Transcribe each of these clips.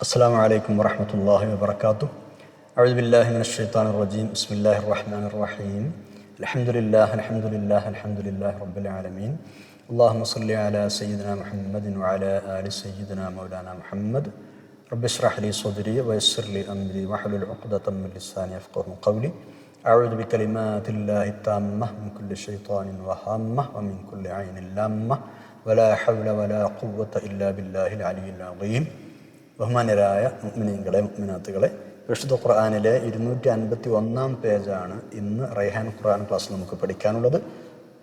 السلام عليكم ورحمة الله وبركاته. أعوذ بالله من الشيطان الرجيم. بسم الله الرحمن الرحيم. الحمد لله رب العالمين. اللهم صل على سيدنا محمد وعلى آل سيدنا مولانا محمد. رب اشرح لي صدري ويسر لي أمري واحلل عقدة من لساني يفقهوا قولي. أعوذ بكلمات الله التامة من كل شيطان وهامة ومن كل عين لامة ولا حول ولا قوة إلا بالله العلي العظيم. ബഹുമാന്യരായ മുഅ്മിനീങ്ങളെ മുഅ്മിനാത്തുകളെ, വിശുദ്ധ ഖുർആനിലെ 251 പേജാണ് ഇന്ന് റൈഹാൻ ഖുർആൻ ക്ലാസ് നമുക്ക് പഠിക്കാനുള്ളത്.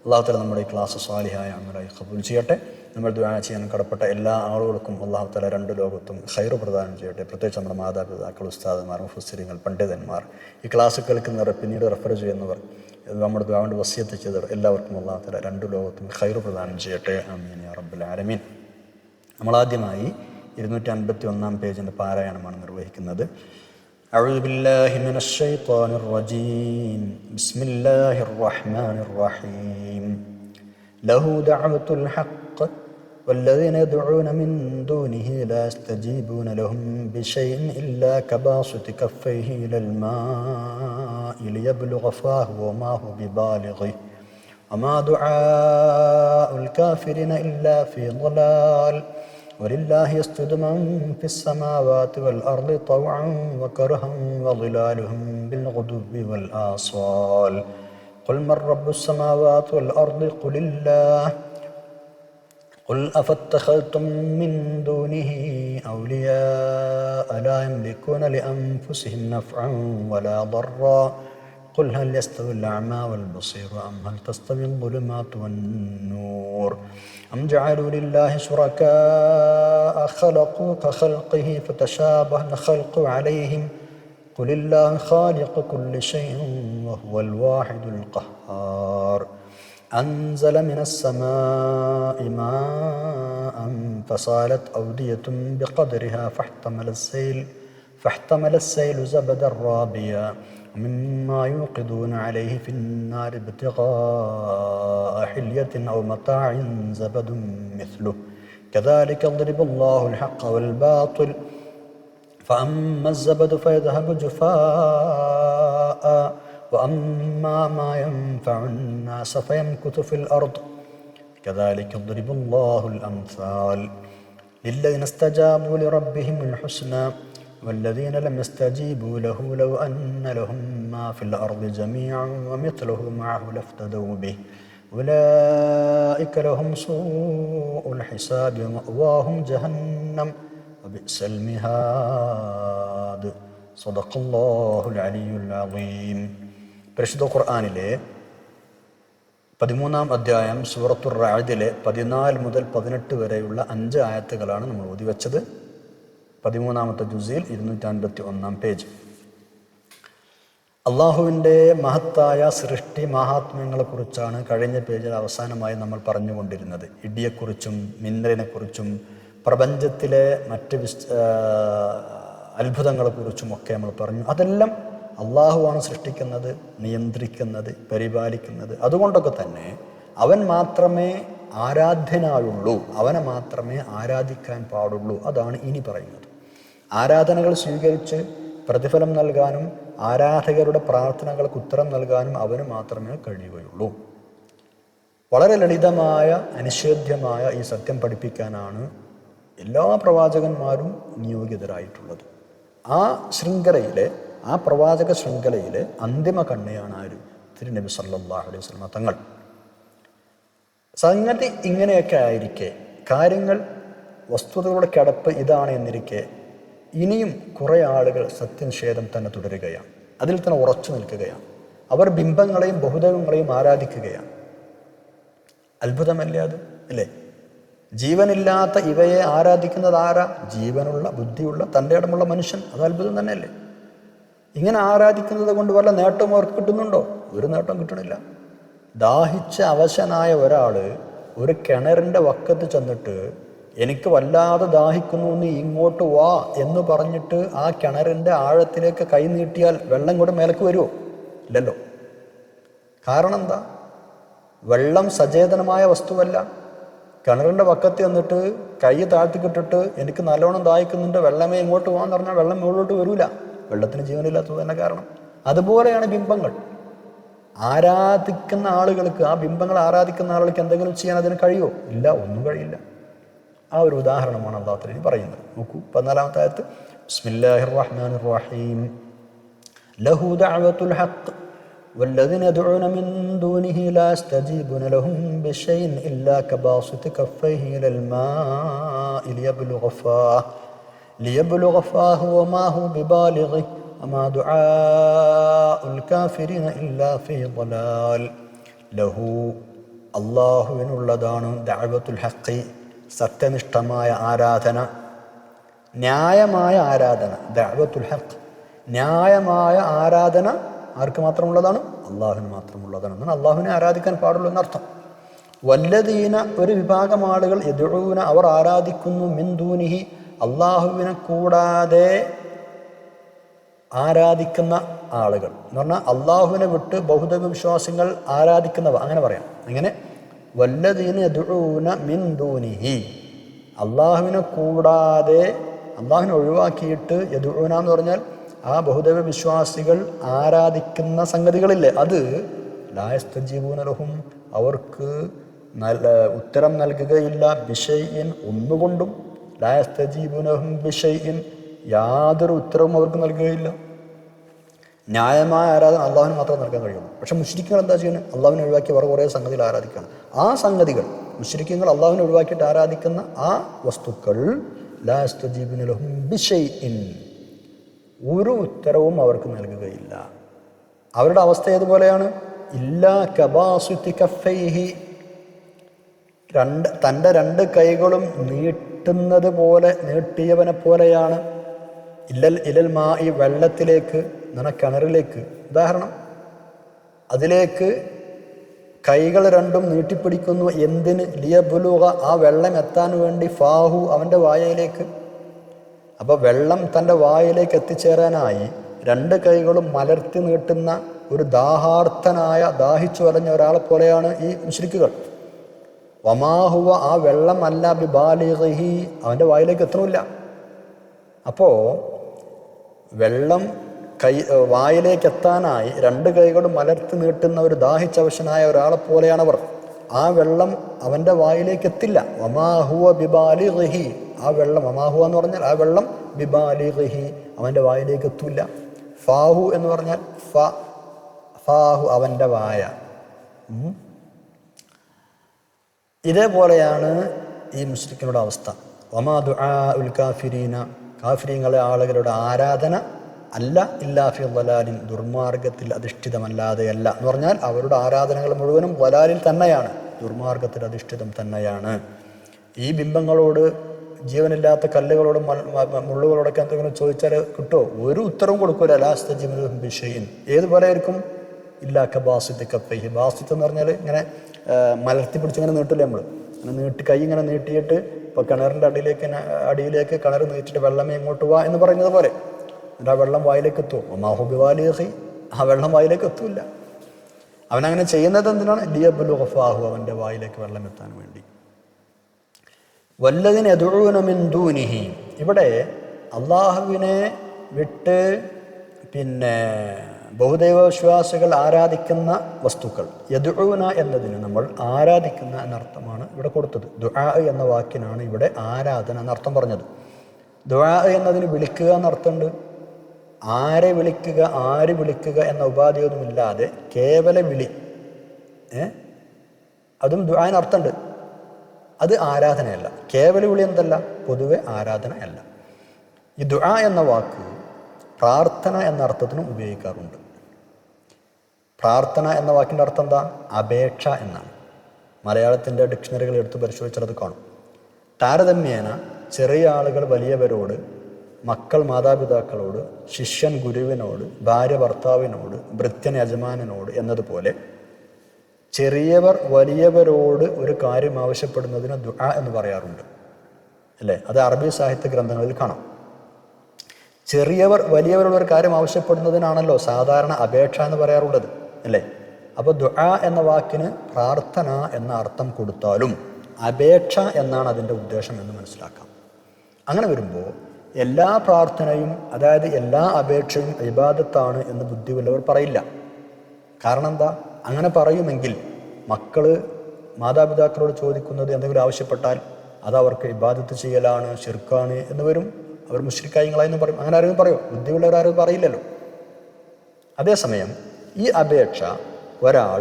അല്ലാഹു തആല നമ്മുടെ ഈ ക്ലാസ് സാലിഹായ അമലായി ഖബൂൽ ചെയ്യട്ടെ. നമ്മൾ ദുആ ചെയ്യാൻ കടപ്പെട്ട എല്ലാ ആളുകൾക്കും അല്ലാഹു തആല രണ്ട് ലോകത്തും ഖൈറ് പ്രദാനം ചെയ്യട്ടെ. പ്രത്യേകിച്ച് നമ്മുടെ മാതാപിതാക്കൾ, ഉസ്താദുമാർ, മുഫസ്സിറുകൾ, പണ്ഡിതന്മാർ, ഈ ക്ലാസ് കേൾക്കുന്നവർ, പിന്നീട് റെഫർ ചെയ്യുന്നവർ, നമ്മുടെ ദുആ കൊണ്ട് വസിയത്ത് ചെയ്തവർ എല്ലാവർക്കും അല്ലാഹു തആല രണ്ട് ലോകത്തും ഖൈറ് പ്രദാനം ചെയ്യട്ടെ. ആമീൻ യാ റബ്ബൽ ആലമീൻ. നമ്മളാദ്യമായി 251 പേജിൻ്റെ പാരായണമാണ് നിർവഹിക്കുന്നത്. അഊദു ബില്ലാഹി മിനശ് ശൈത്വാനിർ റജീം. ബിസ്മില്ലാഹിർ റഹ്മാനിർ റഹീം. ലഹു ദഅവത്തുൽ ഹഖ് വല്ലദീന യദ്ഊന മിൻ ദൂനിഹി ലാ യസ്തജീബൂന ലഹും ബിശൈഇൻ ഇല്ലാ കബാസിതി കഫൈഹി ഇലൽ മാഇ ലിയബ്ലുഗ ഫാഹു വമാ ഹുവ ബിബാലിഗിഹി വമാ ദുആഉൽ കാഫിരീന ഇല്ലാ ഫീ ളലാൽ ولله يسجد من في السماوات والأرض طوعا وكرها وظلالهم بالغدو والآصال قل من رب السماوات والأرض قل الله قل أفاتخذتم من دونه أولياء لا يملكون لأنفسهم نفعا ولا ضرا قل هل يستوي الأعمى والبصير أم هل تستوي الظلمات والنور أم جعلوا لله شركاء خلقوا كخلقه فتشابه الخلق عليهم قل الله خالق كل شيء وهو الواحد القهار أنزل من السماء ماء فصالت أودية بقدرها فاحتمل السيل زبدا رابيا مما يوقدون عليه في النار ابتغاء حلية أو متاع زبد مثله كذلك يضرب الله الحق والباطل فأما الزبد فيذهب جفاء وأما ما ينفع الناس فيمكث في الأرض كذلك يضرب الله الأمثال للذين استجابوا لربهم الحسنى والذين لم يستجيبوا له لو أن لهم ما في الأرض جميعا ومثله معه لافتدوا به أولئك لهم سوء الحساب ومأواهم جهنم وبئس المهاد صدق الله العلي العظيم. പരിശുദ്ധ ഖുർആനിലെ 13-ാം അധ്യായം സൂറത്തുർ റഅദിലെ 14 മുതൽ 18 വരെയുള്ള 5 ആയത്തുകളാണ് നമ്മൾ ഓതിവെച്ചത്. 13-ാമത്തെ ജുസിൽ 251 പേജ്. അള്ളാഹുവിൻ്റെ മഹത്തായ സൃഷ്ടി മഹാത്മ്യങ്ങളെക്കുറിച്ചാണ് കഴിഞ്ഞ പേജിൽ അവസാനമായി നമ്മൾ പറഞ്ഞുകൊണ്ടിരുന്നത്. ഇടിയെക്കുറിച്ചും മിന്നലിനെക്കുറിച്ചും പ്രപഞ്ചത്തിലെ മറ്റ് അത്ഭുതങ്ങളെക്കുറിച്ചും ഒക്കെ നമ്മൾ പറഞ്ഞു. അതെല്ലാം അള്ളാഹുവാണ് സൃഷ്ടിക്കുന്നത്, നിയന്ത്രിക്കുന്നത്, പരിപാലിക്കുന്നത്. അതുകൊണ്ടൊക്കെ തന്നെ അവൻ മാത്രമേ ആരാധ്യനായുള്ളൂ, അവനെ മാത്രമേ ആരാധിക്കാൻ പാടുള്ളൂ. അതാണ് ഇനി പറയുന്നത്. ആരാധനകൾ സ്വീകരിച്ച് പ്രതിഫലം നൽകാനും ആരാധകരുടെ പ്രാർത്ഥനകൾക്ക് ഉത്തരം നൽകാനും അവന് മാത്രമേ കഴിയുകയുള്ളൂ. വളരെ ലളിതമായ അനിഷേധ്യമായ ഈ സത്യം പഠിപ്പിക്കാനാണ് എല്ലാ പ്രവാചകന്മാരും നിയോഗിതരായിട്ടുള്ളത്. ആ ശൃംഖലയിലെ, ആ പ്രവാചക ശൃംഖലയിലെ അന്തിമ കണ്ണിയാണ് ആര്? തിരുനബി സല്ലല്ലാഹു അലൈഹി വസല്ലം തങ്ങൾ. സംഗതി ഇങ്ങനെയൊക്കെ ആയിരിക്കെ, കാര്യങ്ങൾ വസ്തുതകളുടെ കിടപ്പ് ഇതാണ് എന്നിരിക്കെ ഇനിയും കുറേ ആളുകൾ സത്യനിഷേധം തന്നെ തുടരുകയാണ്, അതിൽ തന്നെ ഉറച്ചു നിൽക്കുകയാണ്. അവർ ബിംബങ്ങളെയും ബഹുദൈവങ്ങളെയും ആരാധിക്കുകയാണ്. അത്ഭുതമല്ലേ അത്? അല്ലേ? ജീവനില്ലാത്ത ഇവയെ ആരാധിക്കുന്നത് ആരാ? ജീവനുള്ള, ബുദ്ധിയുള്ള, തൻ്റെ ഇടമുള്ള മനുഷ്യൻ. അത് അത്ഭുതം തന്നെയല്ലേ? ഇങ്ങനെ ആരാധിക്കുന്നത് കൊണ്ട് വല്ല നേട്ടവും അവർക്ക് കിട്ടുന്നുണ്ടോ? ഒരു നേട്ടവും കിട്ടണില്ല. ദാഹിച്ച അവശനായ ഒരാൾ ഒരു കിണറിൻ്റെ വക്കത്ത് ചെന്നിട്ട് എനിക്ക് വല്ലാതെ ദാഹിക്കുന്നു, നീ ഇങ്ങോട്ട് വാ എന്ന് പറഞ്ഞിട്ട് ആ കിണറിൻ്റെ ആഴത്തിലേക്ക് കൈ നീട്ടിയാൽ വെള്ളം കൂടെ മേലേക്ക് വരുമോ? ഇല്ലല്ലോ. കാരണം എന്താ? വെള്ളം സചേതനമായ വസ്തുവല്ല. കിണറിൻ്റെ പക്കത്ത് വന്നിട്ട് കൈ താഴ്ത്തിക്കിട്ടിട്ട് എനിക്ക് നല്ലോണം ദാഹിക്കുന്നുണ്ട്, വെള്ളമേ ഇങ്ങോട്ട് പോകാന്ന് പറഞ്ഞാൽ വെള്ളം മുകളിലോട്ട് വരൂല, വെള്ളത്തിന് ജീവനില്ലാത്തത് തന്നെ കാരണം. അതുപോലെയാണ് ബിംബങ്ങൾ. ആരാധിക്കുന്ന ആളുകൾക്ക്, ആ ബിംബങ്ങൾ ആരാധിക്കുന്ന ആളുകൾക്ക് എന്തെങ്കിലും ചെയ്യാൻ അതിന് കഴിയുമോ? ഇല്ല, ഒന്നും കഴിയില്ല. ആ ഒരു ഉദാഹരണമാണ് അല്ലാഹു തആല പറയുന്നത്. നോക്കൂ 14-ാമത്തെ ആയത്ത്, ബിസ്മില്ലാഹിർ റഹ്മാനിർ റഹീം ലഹു ദഅവത്തുൽ ഹഖ് വല്ലദീന യദ്ഊന മിൻ ദൂനിഹി ലാ യസ്തജീബൂന ലഹും ബിശൈഇൻ ഇല്ലാ കബാസിതി കഫൈഹി ഇലൽ മാഇ ലിയബ്ലുഗ ഫാഹു വമാ ഹുവ ബിബാലിഗി വമാ ദുആഉൽ കാഫിരീന ഇല്ലാ ഫീ ളലാൽ. ലഹു, അല്ലാഹുവിനുള്ളതാണ്, ദഅവത്തുൽ ഹഖ്, സത്യനിഷ്ഠമായ ആരാധന, ന്യായമായ ആരാധന. ദഅവത്തുൽ ഹഖ്, ന്യായമായ ആരാധന ആർക്ക് മാത്രമുള്ളതാണ്? അള്ളാഹുവിന് മാത്രമുള്ളതാണ് എന്നാണ്. അള്ളാഹുവിനെ ആരാധിക്കാൻ പാടുള്ളൂ എന്നർത്ഥം. വല്ലദീന, ഒരു വിഭാഗം ആളുകൾ, യദ്ഊന, അവർ ആരാധിക്കുന്നു, മിൻ ദൂനിഹി, അള്ളാഹുവിനെ കൂടാതെ ആരാധിക്കുന്ന ആളുകൾ എന്ന് പറഞ്ഞാൽ അള്ളാഹുവിനെ വിട്ട് ബഹുദൈവ വിശ്വാസങ്ങൾ ആരാധിക്കുന്നവ, അങ്ങനെ പറയാം. അങ്ങനെ വല്ലദീന യദ്ഊന മിൻ ദൂനിഹി, അള്ളാഹുവിനെ കൂടാതെ, അള്ളാഹുവിനെ ഒഴിവാക്കിയിട്ട് യദ്ഊന എന്ന് പറഞ്ഞാൽ ആ ബഹുദൈവ വിശ്വാസികൾ ആരാധിക്കുന്ന സംഗതികളില്ലേ, അത് ലാ യസ്തജീബൂന ലഹും, അവർക്ക് ഉത്തരം നൽകുകയില്ല, ബിശൈഇൻ, ഒന്നുകൊണ്ടും, ലാ യസ്തജീബൂന ലഹും ബിശൈഇൻ, യാതൊരു ഉത്തരവും അവർക്ക് നൽകുകയില്ല. ന്യായമായ ആരാധന അള്ളാഹുവിന് മാത്രമേ നൽകാൻ കഴിയുള്ളൂ. പക്ഷെ മുശ്രിക്കുകൾ എന്താ ചെയ്യുന്നത്? അള്ളാഹുവിനെ ഒഴിവാക്കി അവർ കുറേ സംഗതികൾ ആരാധിക്കുകയാണ്. ആ സംഗതികൾ, മുശ്രിക്കുകൾ അള്ളാഹുവിനെ ഒഴിവാക്കിയിട്ട് ആരാധിക്കുന്ന ആ വസ്തുക്കൾ, ലാ യസ്തജീബൂന ലഹും ബിശൈഇൻ, ഒരു ഉത്തരവും അവർക്ക് നൽകുകയില്ല. അവരുടെ അവസ്ഥ ഏതുപോലെയാണ്? ഇല്ലാ കബാസിതി കഫൈഹി, തൻ്റെ രണ്ട് കൈകളും നീട്ടുന്നത് പോലെ, നീട്ടിയവനെ പോലെയാണ്. ഇലൽ മാ, ഈ വെള്ളത്തിലേക്ക്, കിണറിലേക്ക്, ഉദാഹരണം, അതിലേക്ക് കൈകൾ രണ്ടും നീട്ടിപ്പിടിക്കുന്നു. എന്തിന്? ലിയബ്ലുഗ, ആ വെള്ളം എത്താൻ വേണ്ടി, ഫാഹു, അവൻ്റെ വായയിലേക്ക്. അപ്പോൾ വെള്ളം തൻ്റെ വായിലേക്ക് എത്തിച്ചേരാനായി രണ്ട് കൈകളും മലർത്തി നീട്ടുന്ന ഒരു ദാഹാർത്ഥനായ, ദാഹിച്ചു വലഞ്ഞ ഒരാളെ പോലെയാണ് ഈ മുശ്രിക്കുകൾ. വമാഹുവ, ആ വെള്ളം അല്ല ബിബാലിഗിഹി, അവൻ്റെ വായിലേക്ക് എത്തണില്ല. അപ്പോൾ വെള്ളം വായിലേക്ക് എത്താനായി രണ്ട് കൈകളും മലർത്തി നീട്ടുന്ന ഒരു ദാഹിച്ചവശനായ ഒരാളെ പോലെയാണവർ. ആ വെള്ളം അവൻ്റെ വായിലേക്ക് എത്തില്ല. വമാഹുവ ബിബാലിഗിഹി, ആ വെള്ളം, വമാഹുവ എന്ന് പറഞ്ഞാൽ ആ വെള്ളം, ബിബാലിഗിഹി, അവൻ്റെ വായിലേക്ക് എത്തില്ല. ഫാഹു എന്ന് പറഞ്ഞാൽ ഫാഹു, അവൻ്റെ വായ. ഇതേപോലെയാണ് ഈ മുശ്രിക്കിനുടെ അവസ്ഥ. വമാ ദുആഉൽ കാഫിരീന, കാഫിരീങ്ങളെ ആളുകളുടെ ആരാധന അല്ല, ഇല്ലാ ഫി ളലാലിൻ, ദുർമാർഗത്തിൽ അധിഷ്ഠിതമല്ലാതെയല്ല എന്ന് പറഞ്ഞാൽ അവരുടെ ആരാധനകൾ മുഴുവനും ളലാലിൽ തന്നെയാണ്, ദുർമാർഗത്തിൽ അധിഷ്ഠിതം തന്നെയാണ്. ഈ ബിംബങ്ങളോട്, ജീവനില്ലാത്ത കല്ലുകളോടും മുള്ളുകളോടൊക്കെ എന്തെങ്കിലും ചോദിച്ചാൽ കിട്ടുമോ? ഒരു ഉത്തരവും കൊടുക്കൂല. ലാ യസ്തജീബൂന ലഹും ബിശൈഇൻ, ഏതുപോലെ ആയിരിക്കും? ഇല്ലാ കബാസിതി കഫൈഹി, ബാസിത്ത് എന്ന് പറഞ്ഞാൽ ഇങ്ങനെ മലർത്തി പിടിച്ചിങ്ങനെ നീട്ടില്ലേ നമ്മൾ, അങ്ങനെ കൈ ഇങ്ങനെ നീട്ടിയിട്ട്, ഇപ്പോൾ കിണറിൻ്റെ അടിയിലേക്ക് കിണർ നീട്ടിയിട്ട് വെള്ളമേ ഇങ്ങോട്ട് വാ എന്ന് പറയുന്നത് പോലെ, എന്നിട്ട് ആ വെള്ളം വായിലേക്ക് എത്തുമോ? വമാഹു ബിബാലിഗി, ആ വെള്ളം വായിലേക്ക് എത്തൂല്ല. അവനങ്ങനെ ചെയ്യുന്നത് എന്തിനാണ്? ലിയബ്ലുഗ ഫാഹു, അവൻ്റെ വായിലേക്ക് വെള്ളം എത്താൻ വേണ്ടി. വല്ലദീന യദ്ഊന മിൻ ദൂനിഹി, ഇവിടെ അള്ളാഹുവിനെ വിട്ട് ബഹുദൈവ വിശ്വാസികൾ ആരാധിക്കുന്ന വസ്തുക്കൾ. യദ്ഊന എന്നതിന് നമ്മൾ ആരാധിക്കുന്ന എന്നർത്ഥമാണ് ഇവിടെ കൊടുത്തത്. ദുആ എന്ന വാക്കിനാണ് ഇവിടെ ആരാധന എന്നർത്ഥം പറഞ്ഞത്. ദുആ എന്നതിന് വിളിക്കുക എന്നർത്ഥമുണ്ട്. ആരെ വിളിക്കുക, ആര് വിളിക്കുക എന്ന ഉപാധിയൊന്നുമില്ലാതെ കേവല വിളി, അതും ദുആന് അർത്ഥമുണ്ട്. അത് ആരാധനയല്ല. കേവല വിളി എന്തല്ല, പൊതുവെ ആരാധന അല്ല. ഈ ദുആ എന്ന വാക്ക് പ്രാർത്ഥന എന്ന അർത്ഥത്തിനും ഉപയോഗിക്കാറുണ്ട്. പ്രാർത്ഥന എന്ന വാക്കിൻ്റെ അർത്ഥം എന്താ? അപേക്ഷ എന്നാണ്. മലയാളത്തിൻ്റെ ഡിക്ഷണറികൾ എടുത്ത് പരിശോധിച്ചാൽ അത് കാണും. താരതമ്യേന ചെറിയ ആളുകൾ വലിയവരോട്, മക്കൾ മാതാപിതാക്കളോട്, ശിഷ്യൻ ഗുരുവിനോട്, ഭാര്യ ഭർത്താവിനോട്, ഭൃത്യൻ യജമാനനോട് എന്നതുപോലെ ചെറിയവർ വലിയവരോട് ഒരു കാര്യം ആവശ്യപ്പെടുന്നതിന് ദുആ എന്ന് പറയാറുണ്ട്, അല്ലേ? അത് അറബി സാഹിത്യ ഗ്രന്ഥങ്ങളിൽ കാണാം. ചെറിയവർ വലിയവരോട് ഒരു കാര്യം ആവശ്യപ്പെടുന്നതിനാണല്ലോ സാധാരണ അപേക്ഷ എന്ന് പറയാറുള്ളത്, അല്ലേ? അപ്പോൾ ദുആ എന്ന വാക്കിന് പ്രാർത്ഥന എന്ന അർത്ഥം കൊടുത്താലും അപേക്ഷ എന്നാണ് അതിൻ്റെ ഉദ്ദേശം എന്ന് മനസ്സിലാക്കാം. അങ്ങനെ വരുമ്പോൾ എല്ലാ പ്രാർത്ഥനയും, അതായത് എല്ലാ അപേക്ഷയും ഇബാദത്താണ് എന്ന് ബുദ്ധിയുള്ളവർ പറയില്ല. കാരണം എന്താ? അങ്ങനെ പറയുമെങ്കിൽ മക്കൾ മാതാപിതാക്കളോട് ചോദിക്കുന്നത് എന്തെങ്കിലും ആവശ്യപ്പെട്ടാൽ അത് അവർക്ക് ഇബാദത്ത് ചെയ്യലാണ്, ശിർക്കാണ് എന്ന് വരും. അവർ മുശ്രിക്കായിങ്ങളായെന്ന് പറയും. അങ്ങനെ ആരും പറയും? ബുദ്ധിയുള്ളവരാരും പറയില്ലല്ലോ. അതേസമയം ഈ അപേക്ഷ ഒരാൾ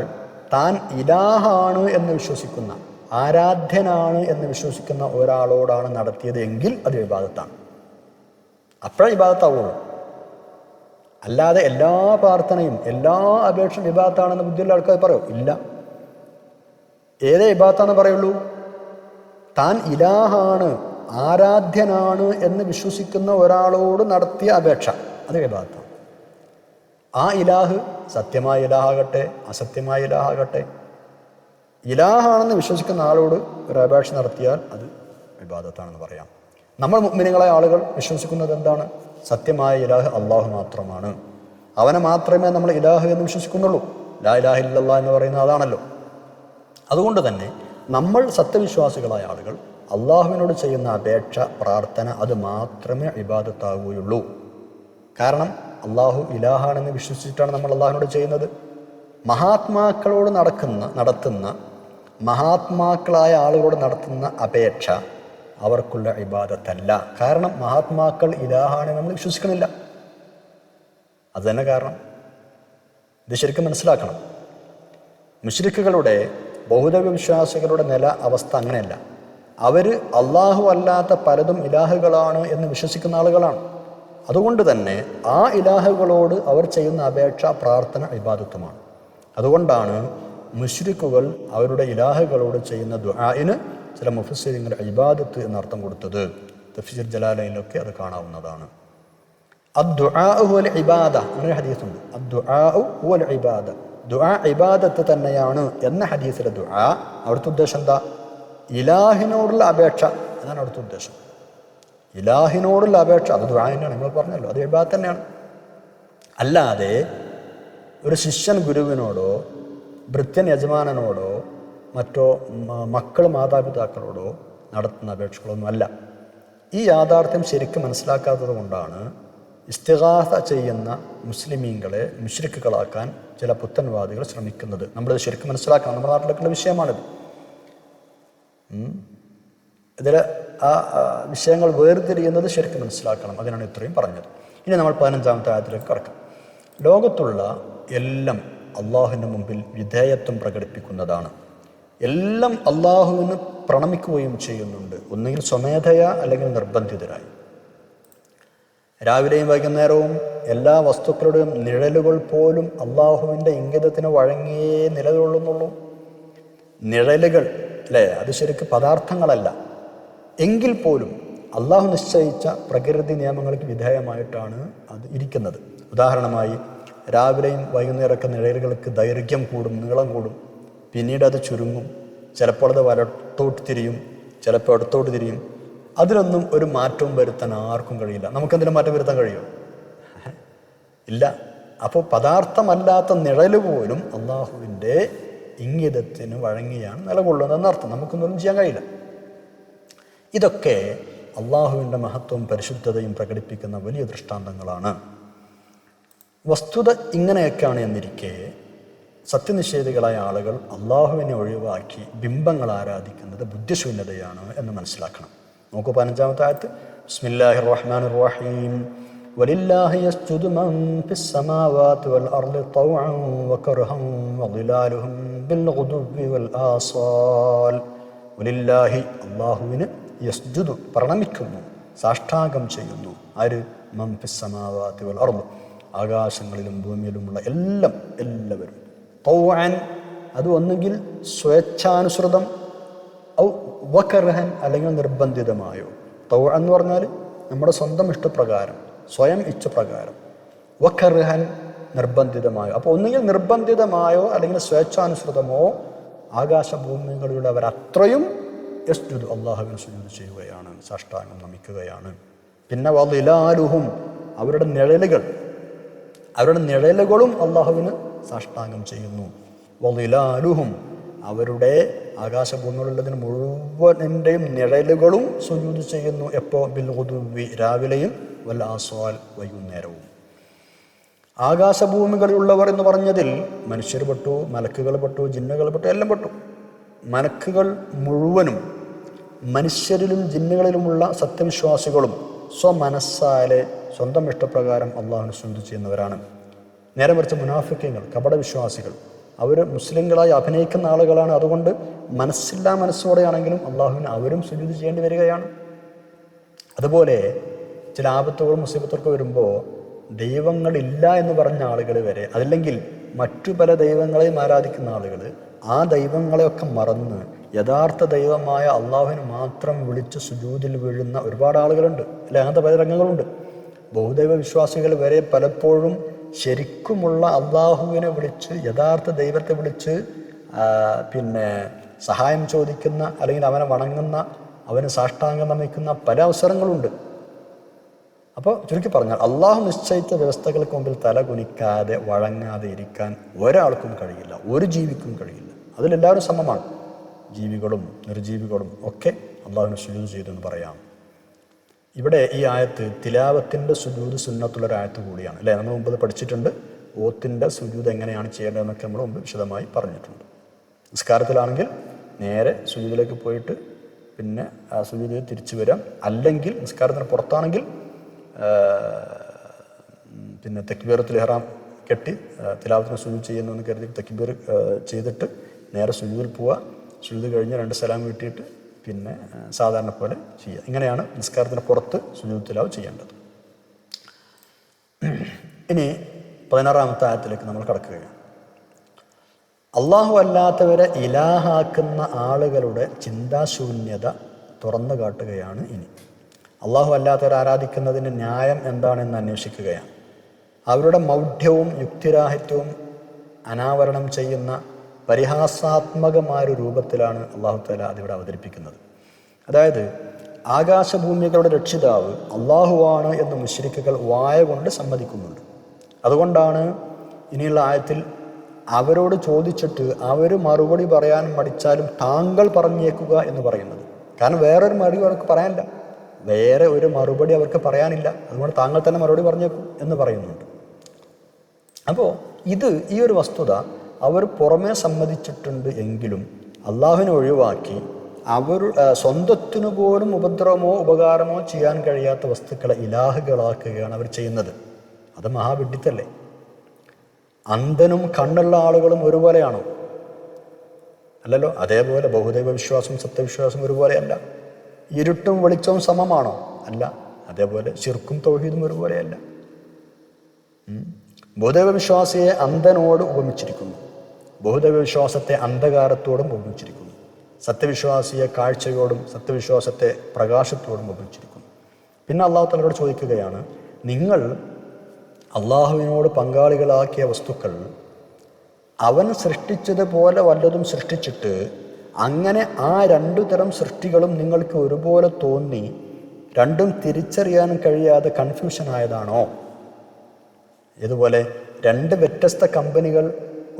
താൻ ഇലാഹാണ് എന്ന് വിശ്വസിക്കുന്ന, ആരാധ്യനാണ് എന്ന് വിശ്വസിക്കുന്ന ഒരാളോടാണ് നടത്തിയത് എങ്കിൽ അത് ഇബാദത്താണ്. അപ്പോഴേ ഇബാദത്താവുള്ളൂ. അല്ലാതെ എല്ലാ പ്രാർത്ഥനയും എല്ലാ അപേക്ഷയും ഇബാദത്താണെന്ന് ബുദ്ധിയുള്ള ആൾക്കാർ പറയോ? ഇല്ല. ഏതേ ഇബാദത്താന്ന് പറയുള്ളൂ? താൻ ഇലാഹാണ്, ആരാധ്യനാണ് എന്ന് വിശ്വസിക്കുന്ന ഒരാളോട് നടത്തിയ അപേക്ഷ, അത് ഇബാദത്താണ്. ആ ഇലാഹ് സത്യമായ ഇലാഹാകട്ടെ അസത്യമായ ഇലാഹാകട്ടെ, ഇലാഹാണെന്ന് വിശ്വസിക്കുന്ന ആളോട് ഒരു അപേക്ഷ നടത്തിയാൽ അത് ഇബാദത്താണെന്ന് പറയാം. നമ്മൾ മുഅ്മിനീങ്ങളായ ആളുകൾ വിശ്വസിക്കുന്നത് എന്താണ്? സത്യമായ ഇലാഹ് അള്ളാഹു മാത്രമാണ്. അവനെ മാത്രമേ നമ്മൾ ഇലാഹ് എന്ന് വിശ്വസിക്കുന്നുള്ളൂ. ലാ ഇലാഹ ഇല്ലല്ലാഹ് എന്ന് പറയുന്നത് അതാണല്ലോ. അതുകൊണ്ട് തന്നെ നമ്മൾ സത്യവിശ്വാസികളായ ആളുകൾ അള്ളാഹുവിനോട് ചെയ്യുന്ന അപേക്ഷ, പ്രാർത്ഥന അത് മാത്രമേ ഇബാദത്താവുകയുള്ളൂ. കാരണം അള്ളാഹു ഇലാഹാണെന്ന് വിശ്വസിച്ചിട്ടാണ് നമ്മൾ അള്ളാഹുവിനോട് ചെയ്യുന്നത്. മഹാത്മാക്കളോട് നടത്തുന്ന മഹാത്മാക്കളായ ആളുകളോട് നടത്തുന്ന അപേക്ഷ അവർക്കുള്ള ഇബാദത്തല്ല. കാരണം മഹാത്മാക്കൾ ഇലാഹാണെന്ന് നമ്മൾ വിശ്വസിക്കണില്ല. അത് തന്നെ കാരണം. ഇത് ശരിക്കും മനസ്സിലാക്കണം. മുശ്രിക്കുകളുടെ, ബഹുദൈവ വിശ്വാസികളുടെ അവസ്ഥ അങ്ങനെയല്ല. അവർ അള്ളാഹു അല്ലാത്ത പലതും ഇലാഹുകളാണ് എന്ന് വിശ്വസിക്കുന്ന ആളുകളാണ്. അതുകൊണ്ട് തന്നെ ആ ഇലാഹുകളോട് അവർ ചെയ്യുന്ന അപേക്ഷ, പ്രാർത്ഥന ഇബാദത്തുമാണ്. അതുകൊണ്ടാണ് മുശ്രിക്കുകൾ അവരുടെ ഇലാഹുകളോട് ചെയ്യുന്ന ദുആഇന് ചില മുഫസ്സിരീങ്ങൾ ഇബാദത്ത് എന്നർത്ഥം കൊടുത്തത്. തഫ്സീർ ജലാലയിലൊക്കെ അത് കാണാവുന്നതാണ്. അദ്ദുആഉ ഹുവൽ ഇബാദ, അങ്ങനെ ഹദീസുണ്ട്. അദ്ദുആഉ ഹുവൽ ഇബാദ, ദുആ ഇബാദത്ത് തന്നെയാണ് എന്ന ഹദീസിലെ ദുആ അവിടുത്തെ ഉദ്ദേശം എന്താ? ഇലാഹിനോടുള്ള അപേക്ഷ എന്നാണ് അവിടുത്തെ ഉദ്ദേശം. ഇലാഹിനോടുള്ള അപേക്ഷ അത് ദുആ തന്നെയാണ്. നിങ്ങൾ പറഞ്ഞല്ലോ, അത് ഇബാദത്ത് തന്നെയാണ്. അല്ലാതെ ഒരു ശിഷ്യൻ ഗുരുവിനോടോ ഭൃത്യൻ യജമാനനോടോ മറ്റോ മക്കൾ മാതാപിതാക്കളോടോ നടത്തുന്ന അപേക്ഷകളൊന്നും അല്ല. ഈ യാഥാർത്ഥ്യം ശരിക്കും മനസ്സിലാക്കാത്തത് കൊണ്ടാണ് ഇസ്തിഗാസ ചെയ്യുന്ന മുസ്ലിമീങ്ങളെ മുശ്രിക്കുകളാക്കാൻ ചില പുത്തൻവാദികൾ ശ്രമിക്കുന്നത്. നമ്മളിത് ശരിക്കും മനസ്സിലാക്കണം. നമ്മുടെ നാട്ടിലേക്കുള്ള വിഷയമാണിത്. ഇതിൽ ആ വിഷയങ്ങൾ വേർതിരിയുന്നത് ശരിക്കും മനസ്സിലാക്കണം. അതിനാണ് ഇത്രയും പറഞ്ഞത്. ഇനി നമ്മൾ 15-ാമത്തെ ആയത്തിലേക്ക് കടക്കാം. ലോകത്തുള്ള എല്ലാം അള്ളാഹുവിൻ്റെ മുമ്പിൽ വിധേയത്വം പ്രകടിപ്പിക്കുന്നതാണ്. എല്ലാം അള്ളാഹുവിന് പ്രണമിക്കുകയും ചെയ്യുന്നുണ്ട്, ഒന്നുകിൽ സ്വമേധയാ അല്ലെങ്കിൽ നിർബന്ധിതരായി. രാവിലെയും വൈകുന്നേരവും എല്ലാ വസ്തുക്കളുടെയും നിഴലുകൾ പോലും അള്ളാഹുവിൻ്റെ ഇംഗിതത്തിന് വഴങ്ങിയേ നിലകൊള്ളുന്നുള്ളൂ. നിഴലുകൾ അല്ലേ, അത് ശരിക്കും പദാർത്ഥങ്ങളല്ല. എങ്കിൽ പോലും അള്ളാഹു നിശ്ചയിച്ച പ്രകൃതി നിയമങ്ങൾക്ക് വിധേയമായിട്ടാണ് അത് ഇരിക്കുന്നത്. ഉദാഹരണമായി രാവിലെയും വൈകുന്നേരമൊക്കെ നിഴലുകൾക്ക് ദൈർഘ്യം കൂടും, നീളം കൂടും, പിന്നീട് അത് ചുരുങ്ങും. ചിലപ്പോൾ അത് വലത്തോട്ട് തിരിയും, ചിലപ്പോൾ ഇടത്തോട്ട് തിരിയും. അതിലൊന്നും ഒരു മാറ്റവും വരുത്താൻ ആർക്കും കഴിയില്ല. നമുക്കെന്തെങ്കിലും മാറ്റം വരുത്താൻ കഴിയുമോ? ഇല്ല. അപ്പോൾ പദാർത്ഥമല്ലാത്ത നിഴല് പോലും അള്ളാഹുവിൻ്റെ ഇംഗിതത്തിന് വഴങ്ങിയാണ് നിലകൊള്ളുന്നതെന്നർത്ഥം. നമുക്കൊന്നും ചെയ്യാൻ കഴിയില്ല. ഇതൊക്കെ അള്ളാഹുവിൻ്റെ മഹത്വവും പരിശുദ്ധതയും പ്രകടിപ്പിക്കുന്ന വലിയ ദൃഷ്ടാന്തങ്ങളാണ്. വസ്തുത ഇങ്ങനെയൊക്കെയാണ് എന്നിരിക്കെ സത്യനിഷേധികളായ ആളുകൾ അള്ളാഹുവിനെ ഒഴിവാക്കി ബിംബങ്ങൾ ആരാധിക്കുന്നത് ബുദ്ധിശൂന്യതയാണ് എന്ന് മനസ്സിലാക്കണം. നോക്കൂ 15-ാമത്തെ ആയത്ത്. ബിസ്മില്ലാഹിർ റഹ്മാനിർ റഹീം. വലില്ലാഹി യസ്ജുദു മൻ ഫിസ് സമാവാതി വൽ അർളി തൗഅൻ വകർഹൻ വളിലാലുഹും ബിൽ ഗുദുവി വൽ ആസാൽ. വലില്ലാഹി അള്ളാഹുവിന് യസ്ജുദു പ്രണമിക്കുന്നു, സാഷ്ടാംഗം ചെയ്യുന്നു. ആര്? മൻ ഫിസ് സമാവാതി വൽ അർളി, ആകാശങ്ങളിലും ഭൂമിയിലുമുള്ള എല്ലാവരും. തൗഅൻ, അത് ഒന്നുകിൽ സ്വേച്ഛാനുസൃതം, ഔ വകർഹൻ, അല്ലെങ്കിൽ നിർബന്ധിതമായോ. തൗഅൻ എന്ന് പറഞ്ഞാൽ നമ്മുടെ സ്വന്തം ഇഷ്ടപ്രകാരം, സ്വയം ഇച്ഛപ്രകാരം. വകർഹൻ, നിർബന്ധിതമായോ. അപ്പോൾ ഒന്നുകിൽ നിർബന്ധിതമായോ അല്ലെങ്കിൽ സ്വേച്ഛാനുസൃതമോ ആകാശഭൂമികളിലുള്ളവർ അത്രയും യസ്ജുദു, അള്ളാഹുവിനെ സുജൂദ് ചെയ്യുകയാണ്, സാഷ്ടാംഗം നമിക്കുകയാണ്. പിന്നെ വളിലാലുഹും, അവരുടെ നിഴലുകളും അള്ളാഹുവിന് സാഷ്ടാംഗം ചെയ്യുന്നു. വളിലാലുഹും, അവരുടെ ആകാശഭൂമികളുള്ളതിന് മുഴുവനിൻ്റെയും നിഴലുകളും സുജൂദ് ചെയ്യുന്നു. എപ്പോൾ? ബിൽ ഗുദുവി, രാവിലെയും, വൽ ആസ്വാൽ, വൈകുന്നേരവും. ആകാശഭൂമികളിലുള്ളവർ എന്ന് പറഞ്ഞതിൽ മനുഷ്യർ പെട്ടു, മലക്കുകൾ പെട്ടു, ജിന്നുകൾ പെട്ടു, എല്ലാം പെട്ടു. മലക്കുകൾ മുഴുവനും മനുഷ്യരിലും ജിന്നുകളിലുമുള്ള സത്യവിശ്വാസികളും സ്വമനസ്സാലെ സ്വന്തം ഇഷ്ടപ്രകാരം അള്ളാഹുവിനെ സുജൂദ് ചെയ്യുന്നവരാണ്. നേരെ മറിച്ച് മുനാഫിക്കീങ്ങൾ, കപടവിശ്വാസികൾ, അവർ മുസ്ലിങ്ങളായി അഭിനയിക്കുന്ന ആളുകളാണ്. അതുകൊണ്ട് മനസ്സില്ലാ മനസ്സോടെയാണെങ്കിലും അള്ളാഹുവിന് അവരും സുജൂദ് ചെയ്യേണ്ടി വരികയാണ്. അതുപോലെ ചില ആപത്തുകളും മുസീബത്തൊക്കെ വരുമ്പോൾ ദൈവങ്ങളില്ല എന്ന് പറഞ്ഞ ആളുകൾ വരെ, അതല്ലെങ്കിൽ മറ്റു പല ദൈവങ്ങളെയും ആരാധിക്കുന്ന ആളുകൾ ആ ദൈവങ്ങളെയൊക്കെ മറന്ന് യഥാർത്ഥ ദൈവമായ അള്ളാഹുവിന് മാത്രം വിളിച്ച് സുജൂദിൽ വീഴുന്ന ഒരുപാട് ആളുകളുണ്ട്. അല്ലെ? അങ്ങനത്തെ പല രംഗങ്ങളുണ്ട്. ബഹുദൈവ വിശ്വാസികൾ വരെ പലപ്പോഴും ശരിക്കുമുള്ള അള്ളാഹുവിനെ വിളിച്ച്, യഥാർത്ഥ ദൈവത്തെ വിളിച്ച് സഹായം ചോദിക്കുന്ന, അല്ലെങ്കിൽ അവനെ വണങ്ങുന്ന, അവന് സാഷ്ടാംഗം നമിക്കുന്ന പല അവസരങ്ങളുണ്ട്. അപ്പോൾ ചുരുക്കി പറഞ്ഞാൽ അള്ളാഹു നിശ്ചയിച്ച വ്യവസ്ഥകൾക്ക് മുമ്പിൽ തല കുനിക്കാതെ വഴങ്ങാതെ ഇരിക്കാൻ ഒരാൾക്കും കഴിയില്ല, ഒരു ജീവിക്കും കഴിയില്ല. അതിലെല്ലാവരും സമമാണ്. ജീവികളും നിർജീവികളും ഒക്കെ അള്ളാഹുവിനെ സുജൂദ് ചെയ്തെന്ന് പറയാം. ഇവിടെ ഈ ആയത്ത് തിലാവത്തിൻ്റെ സുജൂദ് സുന്നത്തുള്ളൊരായത്ത് കൂടിയാണ്. അല്ലേ? നമ്മൾ മുമ്പ് പഠിച്ചിട്ടുണ്ട്. ഓത്തിൻ്റെ സുജൂദ് എങ്ങനെയാണ് ചെയ്യേണ്ടതെന്നൊക്കെ നമ്മൾ മുമ്പ് വിശദമായി പറഞ്ഞിട്ടുണ്ട്. നിസ്കാരത്തിലാണെങ്കിൽ നേരെ സുജൂദിലേക്ക് പോയിട്ട് പിന്നെ ആ സുജൂദിൽ തിരിച്ചു വരാം. അല്ലെങ്കിൽ നിസ്കാരത്തിന് പുറത്താണെങ്കിൽ തക്ബീറത്തുൽ ഇഹ്റാം കെട്ടി തിലാവത്തിന് സുജൂദ് ചെയ്യുന്നു എന്ന് കരുതി തക്ബീർ ചെയ്തിട്ട് നേരെ സുജൂദിൽ പോവുക. സുജൂദ് കഴിഞ്ഞ് 2 സലാം വീട്ടിയിട്ട് പിന്നെ സാധാരണ പോലെ ചെയ്യുക. ഇങ്ങനെയാണ് നിസ്കാരത്തിന് പുറത്ത് സുജൂദ് തിലാവ് ചെയ്യേണ്ടത്. ഇനി 16-ാമത്തെ ആയത്തിലേക്ക് നമ്മൾ കടക്കുകയാണ്. അള്ളാഹു അല്ലാത്തവരെ ഇലാഹാക്കുന്ന ആളുകളുടെ ചിന്താശൂന്യത തുറന്നു കാട്ടുകയാണ് ഇനി. അള്ളാഹു അല്ലാത്തവരെ ആരാധിക്കുന്നതിന് ന്യായം എന്താണെന്ന് അന്വേഷിക്കുകയാണ്. അവരുടെ മൗഢ്യവും യുക്തിരാഹിത്യവും അനാവരണം ചെയ്യുന്ന പരിഹാസാത്മകമായ രൂപത്തിലാണ് അള്ളാഹു തആല അതിവിടെ അവതരിപ്പിക്കുന്നത്. അതായത് ആകാശഭൂമികളുടെ രക്ഷിതാവ് അള്ളാഹുവാണ് എന്ന് മുശ്രിക്കുകൾ വായ കൊണ്ട് സമ്മതിക്കുന്നുണ്ട്. അതുകൊണ്ടാണ് ഇനിയുള്ള ആയത്തിൽ അവരോട് ചോദിച്ചിട്ട് അവർ മറുപടി പറയാൻ മടിച്ചാലും താങ്കൾ പറഞ്ഞേക്കുക എന്ന് പറയുന്നത്. കാരണം വേറൊരു മറുപടി അവർക്ക് പറയാനില്ല, വേറെ ഒരു മറുപടി അവർക്ക് പറയാനില്ല. അതുകൊണ്ട് താങ്കൾ തന്നെ മറുപടി പറഞ്ഞേക്കൂ എന്ന് പറയുന്നുണ്ട്. അപ്പോൾ ഈ ഒരു വസ്തുത അവർ പുറമേ സമ്മതിച്ചിട്ടുണ്ട് എങ്കിലും അള്ളാഹുവിനെ ഒഴിവാക്കി അവർ സ്വന്തത്തിനു പോലും ഉപദ്രവമോ ഉപകാരമോ ചെയ്യാൻ കഴിയാത്ത വസ്തുക്കളെ ഇലാഹുകളാക്കുകയാണ് അവർ ചെയ്യുന്നത്. അത് മഹാവിഡ്ഢിത്തല്ലേ? അന്ധനും കണ്ണുള്ള ആളുകളും ഒരുപോലെയാണോ? അല്ലല്ലോ. അതേപോലെ ബഹുദൈവ വിശ്വാസവും സത്യവിശ്വാസവും ഒരുപോലെയല്ല. ഇരുട്ടും വെളിച്ചവും സമമാണോ? അല്ല. അതേപോലെ ശിർക്കും തൗഹീദും ഒരുപോലെയല്ല. ബഹുദൈവ വിശ്വാസിയെ അന്ധനോട് ഉപമിച്ചിരിക്കുന്നു, ബഹുദൈവ വിശ്വാസത്തെ അന്ധകാരത്തോടും ഉപമിച്ചിരിക്കുന്നു, സത്യവിശ്വാസിയെ കാഴ്ചയോടും സത്യവിശ്വാസത്തെ പ്രകാശത്തോടും ഉപമിച്ചിരിക്കുന്നു. പിന്നെ അള്ളാഹു തആലയോട് ചോദിക്കുകയാണ്, നിങ്ങൾ അള്ളാഹുവിനോട് പങ്കാളികളാക്കിയ വസ്തുക്കൾ അവൻ സൃഷ്ടിച്ചതുപോലെ വല്ലതും സൃഷ്ടിച്ചിട്ട് അങ്ങനെ ആ 2 തരം സൃഷ്ടികളും നിങ്ങൾക്ക് ഒരുപോലെ തോന്നി രണ്ടും തിരിച്ചറിയാൻ കഴിയാതെ കൺഫ്യൂഷൻ ആയതാണോ? ഇതുപോലെ 2 വ്യത്യസ്ത കമ്പനികൾ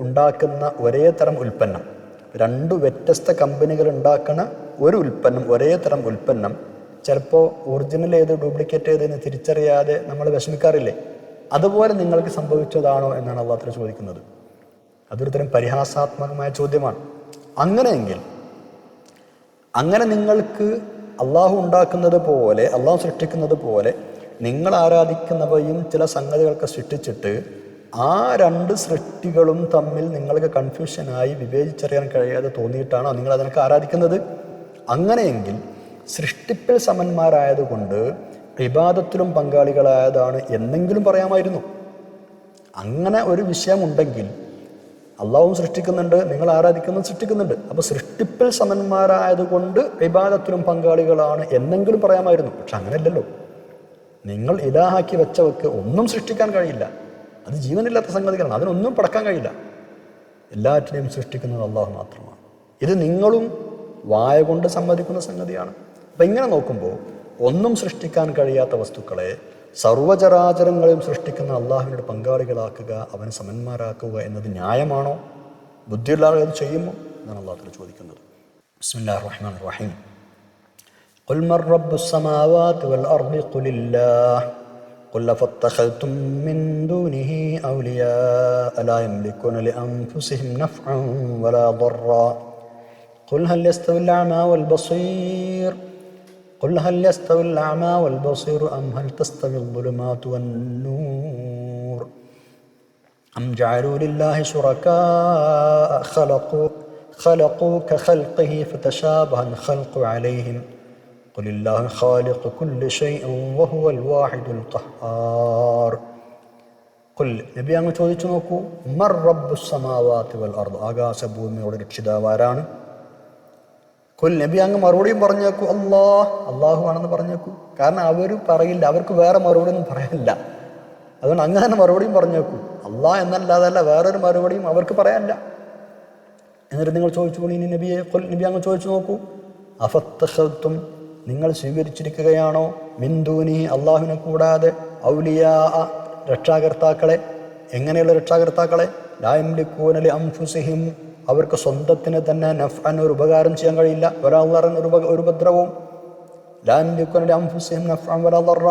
ഉണ്ടാക്കുന്ന ഒരേ തരം ഉൽപ്പന്നം, 2 വ്യത്യസ്ത കമ്പനികൾ ഉണ്ടാക്കുന്ന ഒരു ഉൽപ്പന്നം, ഒരേ തരം ഉൽപ്പന്നം, ചിലപ്പോൾ ഒറിജിനൽ ഏത് ഡ്യൂപ്ലിക്കേറ്റ് ഏതെന്ന് തിരിച്ചറിയാതെ നമ്മൾ വിഷമിക്കാറില്ലേ? അതുപോലെ നിങ്ങൾക്ക് സംഭവിച്ചതാണോ എന്നാണ് അള്ളാഹു തആല ചോദിക്കുന്നത്. അതൊരു തരം പരിഹാസാത്മകമായ ചോദ്യമാണ്. അങ്ങനെയെങ്കിൽ അങ്ങനെ നിങ്ങൾക്ക് അള്ളാഹു ഉണ്ടാക്കുന്നത് പോലെ, അള്ളാഹു സൃഷ്ടിക്കുന്നത് പോലെ നിങ്ങൾ ആരാധിക്കുന്നവയും ചില സംഗതികളൊക്കെ സൃഷ്ടിച്ചിട്ട് ആ 2 സൃഷ്ടികളും തമ്മിൽ നിങ്ങൾക്ക് കൺഫ്യൂഷനായി വിവേചിച്ചറിയാൻ കഴിയാതെ തോന്നിയിട്ടാണോ നിങ്ങൾ അതിനൊക്കെ ആരാധിക്കുന്നത്? അങ്ങനെയെങ്കിൽ സൃഷ്ടിപ്പിൽ സമന്മാരായതുകൊണ്ട് ഇബാദത്തിലും പങ്കാളികളായതാണ് എന്നെങ്കിലും പറയാമായിരുന്നു. അങ്ങനെ ഒരു വിഷയമുണ്ടെങ്കിൽ അള്ളാഹുവും സൃഷ്ടിക്കുന്നുണ്ട്, നിങ്ങൾ ആരാധിക്കുന്നത് സൃഷ്ടിക്കുന്നുണ്ട്. അപ്പോൾ സൃഷ്ടിപ്പിൽ സമന്മാരായതുകൊണ്ട് ഇബാദത്തിലും പങ്കാളികളാണ് എന്നെങ്കിലും പറയാമായിരുന്നു. പക്ഷെ അങ്ങനെയല്ലല്ലോ. നിങ്ങൾ ഇലാഹാക്കി വെച്ചവർക്ക് ഒന്നും സൃഷ്ടിക്കാൻ കഴിയില്ല. അത് ജീവനില്ലാത്ത സംഗതികളാണ്, അതിനൊന്നും പടക്കാൻ കഴിയില്ല. എല്ലാറ്റിനെയും സൃഷ്ടിക്കുന്നത് അള്ളാഹു മാത്രമാണ്. ഇത് നിങ്ങളും വായ കൊണ്ട് സമ്മതിക്കുന്ന സംഗതിയാണ്. അപ്പം ഇങ്ങനെ നോക്കുമ്പോൾ ഒന്നും സൃഷ്ടിക്കാൻ കഴിയാത്ത വസ്തുക്കളെ സർവചരാചരങ്ങളെയും സൃഷ്ടിക്കുന്ന അള്ളാഹുവിനോട് പങ്കാളികളാക്കുക, അവനെ സമന്മാരാക്കുക എന്നത് ന്യായമാണോ? ബുദ്ധിയുള്ള ആളുകൾ അത് ചെയ്യുമോ എന്നാണ് അള്ളാഹു തആല ചോദിക്കുന്നത്. ബിസ്മില്ലാഹിർ റഹ്മാനിർ റഹീം. ഖുൽ മൻ റബ്ബുസ് സമാവാതി വൽ അർദി ഖുലില്ലാഹ് ഖുൽ അഫത്തഖൽതും മിൻ ദൂനിഹി ഔലിയാഅ ലാ യംലികൂന ലിഅൻഫുസിഹിം നഫ്അൻ വലാ ദർറാ ഖുൽ ഹൽ യസ്തവിൽ അഅമാ വൽ ബസീർ ഖുൽ ഹൽ യസ്തവിൽ അഅമാ വൽ ബസീർ അം ഹൽ തസ്തവിൽ ദുലുമാതു വൻ നൂർ അം ജഅലൂ ലില്ലാഹി ശുറകാഅ ഖലഖൂ കഖൽഖിഹി ഫതശാബഹൽ ഖൽഖു അലൈഹിം ഖുലില്ലാഹു ഖാലിഖു കുല്ലി ഷൈഇൻ വഹുവൽ വാഹിദുൽ ഖഹ്ഹാർ. ഖുൽ, നബി അങ്ങ് ചോദിച്ചു നോക്കൂ, മർ റബ്ബുസ് സമാവാതി വൽ അർദ്, ആകാശഭൂമിയുടെ രക്ഷിതാവ് ആരാണ്? ഖുൽ, നബി അങ്ങ് മറുപടിയും പറഞ്ഞേക്കൂ, അള്ളാഹു ആണെന്ന് പറഞ്ഞേക്കൂ. കാരണം അവർ പറയില്ല, അവർക്ക് വേറെ മറുപടി ഒന്നും പറയാനില്ല. അതുകൊണ്ട് അങ്ങനെ മറുപടിയും പറഞ്ഞേക്കൂ. അള്ളാഹ് എന്നല്ലാതല്ല വേറൊരു മറുപടിയും അവർക്ക് പറയാനില്ല. എന്നിട്ട് നിങ്ങൾ ചോദിച്ചു, ഇനി നബിയെ നബി അങ്ങ് ചോദിച്ചു നോക്കൂ, അഫത്തഖൽതും, നിങ്ങൾ സ്വീകരിച്ചിരിക്കുകയാണോ, മിൻ ദൂനിഹി, അള്ളാഹുവിനെ കൂടാതെ, ഔലിയാ, രക്ഷാകർത്താക്കളെ. എങ്ങനെയുള്ള രക്ഷാകർത്താക്കളെ? ലാ യംലികൂന ലിഅൻഫുസിഹിം, അവർക്ക് സ്വന്തത്തിന് തന്നെ നഫ്അൻ, ഒരു ഉപകാരം ചെയ്യാൻ കഴിയില്ല, വലാ ദർറൻ, ഒരു ഉപദ്രവവും. ലാ യംലികൂന ലിഅൻഫുസിഹിം നഫ്അൻ വലാ ദർറ,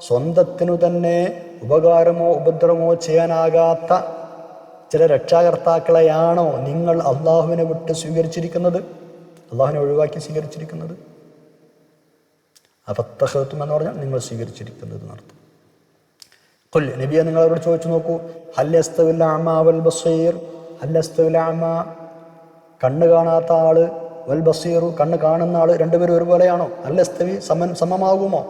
സ്വന്തത്തിനു തന്നെ ഉപകാരമോ ഉപദ്രവമോ ചെയ്യാനാകാത്ത ചില രക്ഷാകർത്താക്കളെയാണോ നിങ്ങൾ അള്ളാഹുവിനെ വിട്ട് സ്വീകരിച്ചിരിക്കുന്നത്, അള്ളാഹുവിനെ ഒഴിവാക്കി സ്വീകരിച്ചിരിക്കുന്നത്? അഫത്തഖൽതും എന്ന് പറഞ്ഞാൽ നിങ്ങൾ സ്വീകരിച്ചിരിക്കുന്നത് എന്നർത്ഥം. ഖുൽ, നബിയെ നിങ്ങൾ അവരോട് ചോദിച്ചു നോക്കൂ, ഹൽ യസ്തവിൽ അഅമാ വൽ ബസീർ, ഹൽ യസ്തവിൽ അഅമാ, കണ്ണ് കാണാത്ത ആള്, വൽ ബസീറു, കണ്ണ് കാണുന്ന ആള്, രണ്ടുപേരും ഒരുപോലെയാണോ? ഹൽ യസ്തവി, സമമാകുമോ?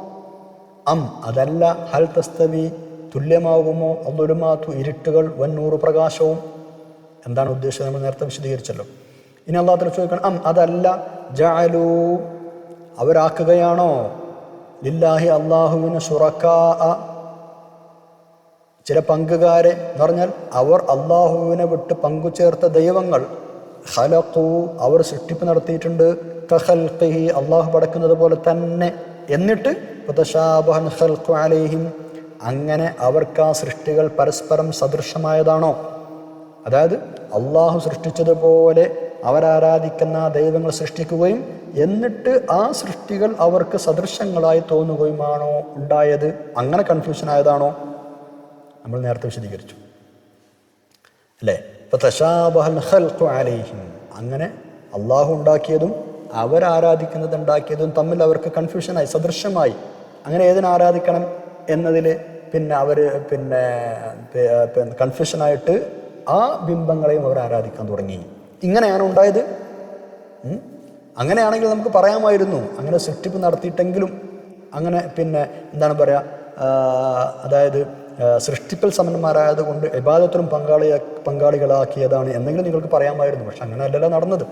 അം, അതല്ല, ഹൽ തസ്തവി, തുല്യമാകുമോ? അദ്ദുലുമാതു, ഇരുട്ടുകൾ, വൻ നൂറ്, പ്രകാശവും. എന്താണ് ഉദ്ദേശം നമ്മൾ നേരത്തെ വിശദീകരിച്ചല്ലോ. ഇനി അല്ലാഹു തആല ചോദിക്കണം, അം, അതല്ല, ജഅലൂ, അവരാക്കുകയാണോ, ലില്ലാഹി, അള്ളാഹുവിന്, ശുറകാ, ചില പങ്കുകാരെ എന്ന് പറഞ്ഞാൽ അവർ അള്ളാഹുവിനെ വിട്ട് പങ്കുചേർത്ത ദൈവങ്ങൾ. ഖലഖൂ, അവർ സൃഷ്ടിപ്പ് നടത്തിയിട്ടുണ്ട്, കഖൽഖിഹി, അള്ളാഹു പടക്കുന്നത് പോലെ തന്നെ. എന്നിട്ട് ഫതശാബഹൽ ഖൽഖു അലൈഹിം, അങ്ങനെ അവർക്ക് ആ സൃഷ്ടികൾ പരസ്പരം സദൃശമായതാണോ? അതായത് അള്ളാഹു സൃഷ്ടിച്ചതുപോലെ അവരാരാധിക്കുന്ന ദൈവങ്ങൾ സൃഷ്ടിക്കുകയും എന്നിട്ട് ആ സൃഷ്ടികൾ അവർക്ക് സദൃശങ്ങളായി തോന്നുകയുമാണോ ഉണ്ടായത്? അങ്ങനെ കൺഫ്യൂഷൻ ആയതാണോ? നമ്മൾ നേരത്തെ വിശദീകരിച്ചു അല്ലേ. ഫതശാബഹൽ ഖൽഖു അലൈഹിം, അങ്ങനെ അള്ളാഹു ഉണ്ടാക്കിയതും അവരാരാധിക്കുന്നത് ഉണ്ടാക്കിയതും തമ്മിൽ അവർക്ക് കൺഫ്യൂഷനായി, സദൃശമായി. അങ്ങനെ ഏതിനെ ആരാധിക്കണം എന്നതിൽ അവർ കൺഫ്യൂഷനായിട്ട് ആ ബിംബങ്ങളെയും അവർ ആരാധിക്കാൻ തുടങ്ങി. ഇങ്ങനെയാണ് ഉണ്ടായത്. അങ്ങനെയാണെങ്കിൽ നമുക്ക് പറയാമായിരുന്നു, അങ്ങനെ സൃഷ്ടിപ്പ് നടത്തിയിട്ടെങ്കിലും അങ്ങനെ എന്താണ് പറയുക, അതായത് സൃഷ്ടിപ്പിൽ സമന്മാരായതുകൊണ്ട് ഇബാദത്തിലും പങ്കാളികളാക്കിയതാണ് എന്നെങ്കിലും നിങ്ങൾക്ക് പറയാമായിരുന്നു. പക്ഷെ അങ്ങനെയല്ലല്ലോ നടന്നത്.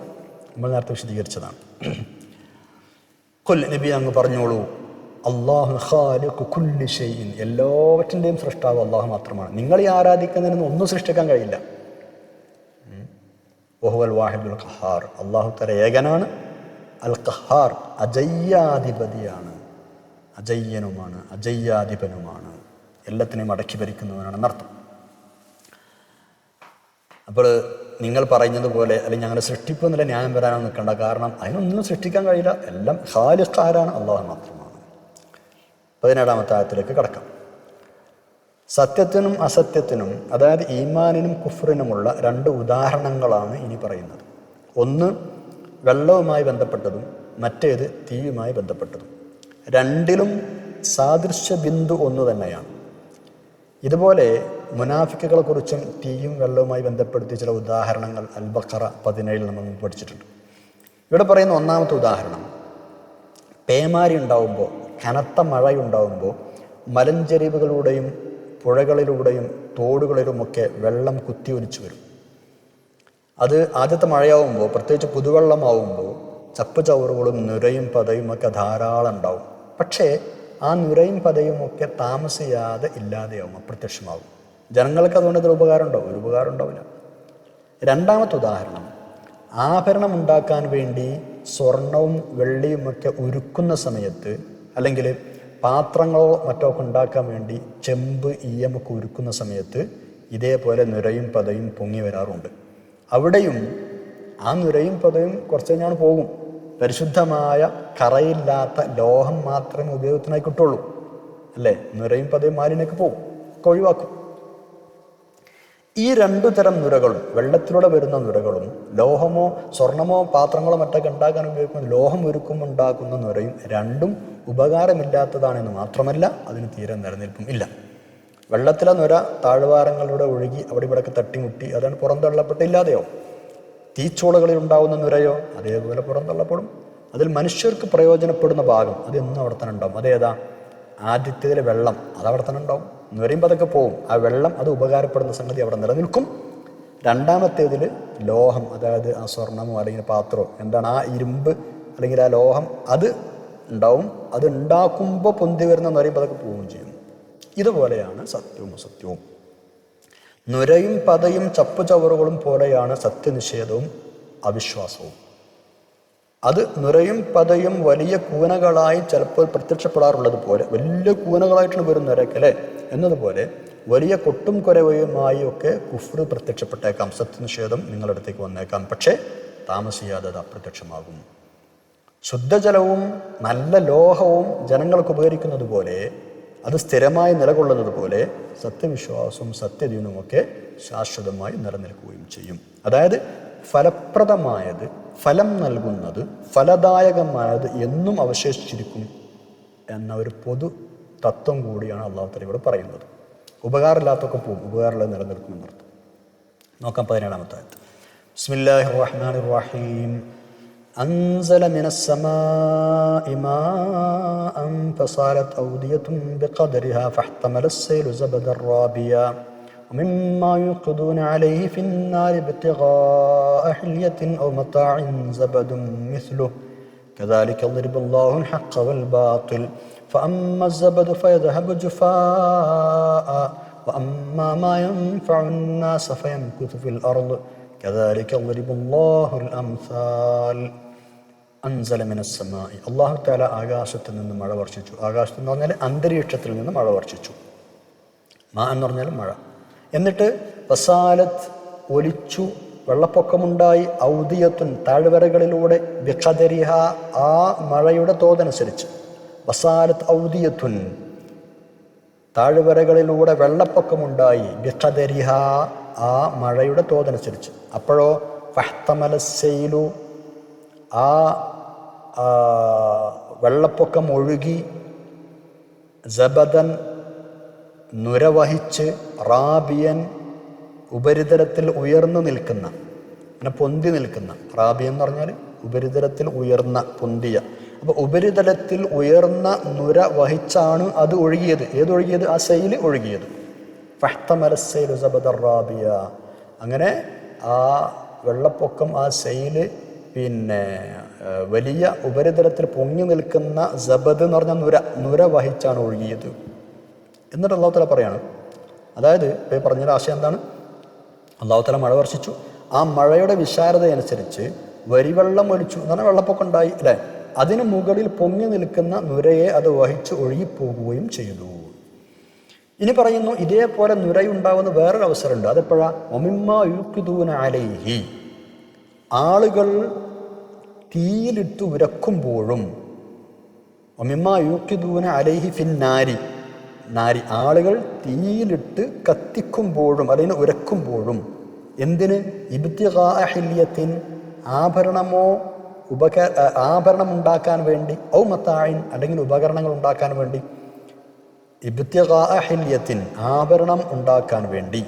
നമ്മൾ നേരത്തെ വിശദീകരിച്ചതാണ്. ഖുൽ, നബി അങ്ങ് പറഞ്ഞോളൂ, അല്ലാഹു ഖാലിഖു കുല്ലി ഷൈഇൻ, എല്ലാവറ്റിൻ്റെയും സൃഷ്ടാവ് അള്ളാഹു മാത്രമാണ്. നിങ്ങൾ ഈ ആരാധിക്കുന്നതിനൊന്നും ഒന്നും സൃഷ്ടിക്കാൻ കഴിയില്ല. വഹുവൽ വാഹിദുൽ ഖഹ്ഹാർ, അള്ളാഹു തആല ഏകനാണ്. അൽ ഖഹ്ഹാർ, അജയ്യാധിപതിയാണ്, അജയ്യനുമാണ്, അജയ്യാധിപനുമാണ്, എല്ലാത്തിനെയും അടക്കി ഭരിക്കുന്നവനാണെന്നർത്ഥം. അപ്പോൾ നിങ്ങൾ പറയുന്നത് പോലെ അല്ലെങ്കിൽ ഞങ്ങളുടെ സൃഷ്ടിപ്പ് എന്നുള്ള ന്യായം വരാനൊന്നും നിൽക്കേണ്ട. കാരണം അതിനൊന്നും സൃഷ്ടിക്കാൻ കഴിയില്ല. എല്ലാം ഖാലിഖ് ആരാണ്? അള്ളാഹു മാത്രമാണ്. 17-ാമത്തെ ആയത്തിലേക്ക് കടക്കാം. സത്യത്തിനും അസത്യത്തിനും, അതായത് ഈമാനിനും കുഫ്റിനുമുള്ള 2 ഉദാഹരണങ്ങളാണ് ഇനി പറയുന്നത്. ഒന്ന് വെള്ളവുമായി ബന്ധപ്പെട്ടതും മറ്റേത് തീയുമായി ബന്ധപ്പെട്ടതും. രണ്ടിലും സാദൃശ്യ ബിന്ദു ഒന്ന് തന്നെയാണ്. ഇതുപോലെ മുനാഫിക്കുകളെ കുറിച്ചും തീയും വെള്ളവുമായി ബന്ധപ്പെടുത്തി ചില ഉദാഹരണങ്ങൾ അൽ-ബഖറ 17 നമ്മൾ പഠിച്ചിട്ടുണ്ട്. ഇവിടെ പറയുന്ന 1-ാമത്തെ ഉദാഹരണം, പേമാരി ഉണ്ടാവുമ്പോൾ, കനത്ത മഴയുണ്ടാവുമ്പോൾ മലഞ്ചെരിവുകളുടെയും പുഴകളിലൂടെയും തോടുകളിലുമൊക്കെ വെള്ളം കുത്തി ഒലിച്ചു വരും. അത് ആദ്യത്തെ മഴയാവുമ്പോൾ, പ്രത്യേകിച്ച് പുതുവെള്ളമാവുമ്പോൾ ചപ്പ് ചവറുകളും നുരയും പതയും ഒക്കെ ധാരാളം ഉണ്ടാവും. പക്ഷേ ആ നുരയും പതയും ഒക്കെ താമസിയാതെ ഇല്ലാതെയാവും, അപ്രത്യക്ഷമാവും. ജനങ്ങൾക്ക് അതുകൊണ്ട് ഇതിൽ ഉപകാരം ഉണ്ടാവും? ഒരു ഉപകാരം ഉണ്ടാവില്ല. 2-ാമത്തെ ഉദാഹരണം, ആഭരണം ഉണ്ടാക്കാൻ വേണ്ടി സ്വർണവും വെള്ളിയുമൊക്കെ ഉരുക്കുന്ന സമയത്ത്, അല്ലെങ്കിൽ പാത്രങ്ങളോ മറ്റോ ഒക്കെ ഉണ്ടാക്കാൻ വേണ്ടി ചെമ്പ് ഈയമൊക്കെ ഉരുക്കുന്ന സമയത്ത് ഇതേപോലെ നുരയും പതയും പൊങ്ങി വരാറുണ്ട്. അവിടെയും ആ നുരയും പതയും കുറച്ച് കഴിഞ്ഞാണ് പോകും. പരിശുദ്ധമായ കറയില്ലാത്ത ലോഹം മാത്രമേ ഉപയോഗത്തിനായി കിട്ടുള്ളൂ, അല്ലേ? നുരയും പതയും മാലിന്യൊക്കെ പോകും, ഒക്കെ ഒഴിവാക്കും. ഈ രണ്ടു തരം നുരകളും, വെള്ളത്തിലൂടെ വരുന്ന നുരകളും ലോഹമോ സ്വർണമോ പാത്രങ്ങളോ മറ്റൊക്കെ ഉണ്ടാക്കാൻ ഉപയോഗിക്കുന്ന ലോഹം ഒരുക്കുമ്പോൾ ഉണ്ടാക്കുന്ന നുരയും രണ്ടും ഉപകാരമില്ലാത്തതാണെന്ന് മാത്രമല്ല അതിന് തീരെ നിലനിൽപ്പും ഇല്ല. വെള്ളത്തിലെ നുര താഴ്വാരങ്ങളിലൂടെ ഒഴുകി അവിടെ ഇവിടെയൊക്കെ തട്ടിമുട്ടി അതാണ് പുറന്തള്ളപ്പെട്ട് ഇല്ലാതെയോ. തീച്ചൂളകളിൽ ഉണ്ടാകുന്ന നുരയോ അതേപോലെ പുറന്തള്ളപ്പെടും. അതിൽ മനുഷ്യർക്ക് പ്രയോജനപ്പെടുന്ന ഭാഗം അതെന്നും അവിടെ തന്നെ ഉണ്ടാവും. അതേതാ? ആദ്യത്തേതിലെ വെള്ളം അതവിടെ തന്നെ ഉണ്ടാവും. നുരയുമ്പോൾ അതൊക്കെ പോവും. ആ വെള്ളം അത് ഉപകാരപ്പെടുന്ന സംഗതി അവിടെ നിലനിൽക്കും. രണ്ടാമത്തേതിൽ ലോഹം, അതായത് ആ സ്വർണമോ അല്ലെങ്കിൽ പാത്രമോ എന്താണ് ആ ഇരുമ്പ് അല്ലെങ്കിൽ ആ ലോഹം അത് ഉണ്ടാവും. അത് ഉണ്ടാക്കുമ്പോൾ പൊന്തി വരുന്ന നുരയുമ്പോൾ അതൊക്കെ പോവുകയും ചെയ്യും. ഇതുപോലെയാണ് സത്യവും അസത്യവും. നുരയും പതയും ചപ്പുചവറുകളും പോലെയാണ് സത്യനിഷേധവും അവിശ്വാസവും. അത് നുരയും പതയും വലിയ കൂനകളായി ചിലപ്പോൾ പ്രത്യക്ഷപ്പെടാറുള്ളത് പോലെ, വലിയ കൂനകളായിട്ടുള്ള വരും നുരയ്ക്ക് അല്ലേ എന്നതുപോലെ വലിയ കൊട്ടും കുരവയുമായി ഒക്കെ കുഫ്ർ പ്രത്യക്ഷപ്പെട്ടേക്കാം. സത്യനിഷേധം നിങ്ങളുടെ അടുത്തേക്ക് വന്നേക്കാം. പക്ഷേ താമസിയാതെ അത് അപ്രത്യക്ഷമാകും. ശുദ്ധജലവും നല്ല ലോഹവും ജനങ്ങൾക്ക് ഉപകരിക്കുന്നത് പോലെ, അത് സ്ഥിരമായി നിലകൊള്ളുന്നത് പോലെ സത്യവിശ്വാസവും സത്യദീനുമൊക്കെ ശാശ്വതമായി നിലനിൽക്കുകയും ചെയ്യും. അതായത് ഫലപ്രദമായത്, ഫലം നൽകുന്നത്, ഫലദായകമായത് എന്നും അവശേഷിച്ചിരിക്കും എന്ന ഒരു പൊതു തത്വം കൂടിയാണ് അള്ളാഹു തആല ഇവിടെ പറയുന്നത്. ഉപകാരമില്ലാത്തൊക്കെ പോകും, ഉപകാരമുള്ളത് നിലനിൽക്കും എന്നർത്ഥം. നോക്കാം 17-ാമത്തെ ആയത്ത്. ബിസ്മില്ലാഹിർ റഹ്മാനിർ റഹീം. أنزل من السماء ماء فصارت أودية بقدرها فاحتمل السيل زبدا رابيا ومما يوقدون عليه في النار ابتغاء حلية أو متاع زبد مثله كذلك يضرب الله الحق والباطل فأما الزبد فيذهب جفاء وأما ما ينفع الناس فيمكث في الأرض كذلك يضرب الله الأمثال. അൻസല മിനസ് സമാഇ, അല്ലാഹു തആല ആകാശത്തിൽ നിന്ന് മഴ വർഷിച്ചു. ആകാശത്ത് എന്ന് പറഞ്ഞാൽ അന്തരീക്ഷത്തിൽ നിന്ന് മഴ വർഷിച്ചു. മാ എന്ന് പറഞ്ഞാൽ മഴ. എന്നിട്ട് വസാലത്ത് ഒലിച്ചു, വെള്ളപ്പൊക്കമുണ്ടായി. ഔദിയത്തുൻ താഴ്വരകളിലൂടെ, ബിഖദരിഹ ആ മഴയുടെ തോതനുസരിച്ച്. വസാലത്ത് ഔദിയത്തുൻ താഴ്വരകളിലൂടെ വെള്ളപ്പൊക്കമുണ്ടായി. ബിഖദരിഹ ആ മഴയുടെ തോതനുസരിച്ച്. അപ്പോഴോ ഫഹ്തമലസ്സൈലു ആ വെള്ളപ്പൊക്കം ഒഴുകി, സബദൻ നുരവഹിച്ച്, റാബിയൻ ഉപരിതലത്തിൽ ഉയർന്നു നിൽക്കുന്ന, അങ്ങനെ പൊന്തി നിൽക്കുന്ന. റാബിയൻ എന്ന് പറഞ്ഞാൽ ഉപരിതലത്തിൽ ഉയർന്ന, പൊന്തിയ. അപ്പോൾ ഉപരിതലത്തിൽ ഉയർന്ന നുര വഹിച്ചാണ് അത് ഒഴുകിയത്. ഏതൊഴുകിയത്? ആ സൈല് ഒഴുകിയത്. ഫഹ്തമലസ്സൈലു സബദർ റാബിയ. അങ്ങനെ ആ വെള്ളപ്പൊക്കം, ആ സൈല് വലിയ ഉപരിതലത്തിൽ പൊങ്ങി നിൽക്കുന്ന സബദ് എന്ന് പറഞ്ഞ നുര വഹിച്ചാണ് ഒഴുകിയത് എന്നിട്ട് അല്ലാഹു തആല പറയാണ്. അതായത് ഇപ്പോൾ പറഞ്ഞ ആശയം എന്താണ്? അല്ലാഹു തആല മഴ വർഷിച്ചു. ആ മഴയുടെ വിശാലതയനുസരിച്ച് വരിവെള്ളം ഒലിച്ചു എന്ന് പറഞ്ഞാൽ വെള്ളപ്പൊക്കം ഉണ്ടായി അല്ലേ. അതിന് മുകളിൽ പൊങ്ങി നിൽക്കുന്ന നുരയെ അത് വഹിച്ച് ഒഴുകിപ്പോകുകയും ചെയ്തു. ഇനി പറയുന്നു, ഇതേപോലെ നുരയുണ്ടാവുന്ന വേറൊരു അവസരമുണ്ട്. അതെപ്പോഴാ? വമിമ്മാ യൂഖിദൂന അലൈഹി, ആളുകൾ തീയിലിട്ട് ഉരക്കുമ്പോഴും. വമിമ്മാ യൂഖിദൂന അലൈഹി ഫിന്നാരി, നാരി ആളുകൾ തീയിലിട്ട് കത്തിക്കുമ്പോഴും അല്ലെങ്കിൽ ഉരക്കുമ്പോഴും. എന്തിന്? ഇബ്തിഗാഅ ഹില്യത്തിൻ ആഭരണമോ ആഭരണം ഉണ്ടാക്കാൻ വേണ്ടി, ഔ മതാഇൻ അല്ലെങ്കിൽ ഉപകരണങ്ങൾ ഉണ്ടാക്കാൻ വേണ്ടി. ഇബ്തിഗാഅ ഹില്യത്തിൻ ആഭരണം ഉണ്ടാക്കാൻ വേണ്ടി.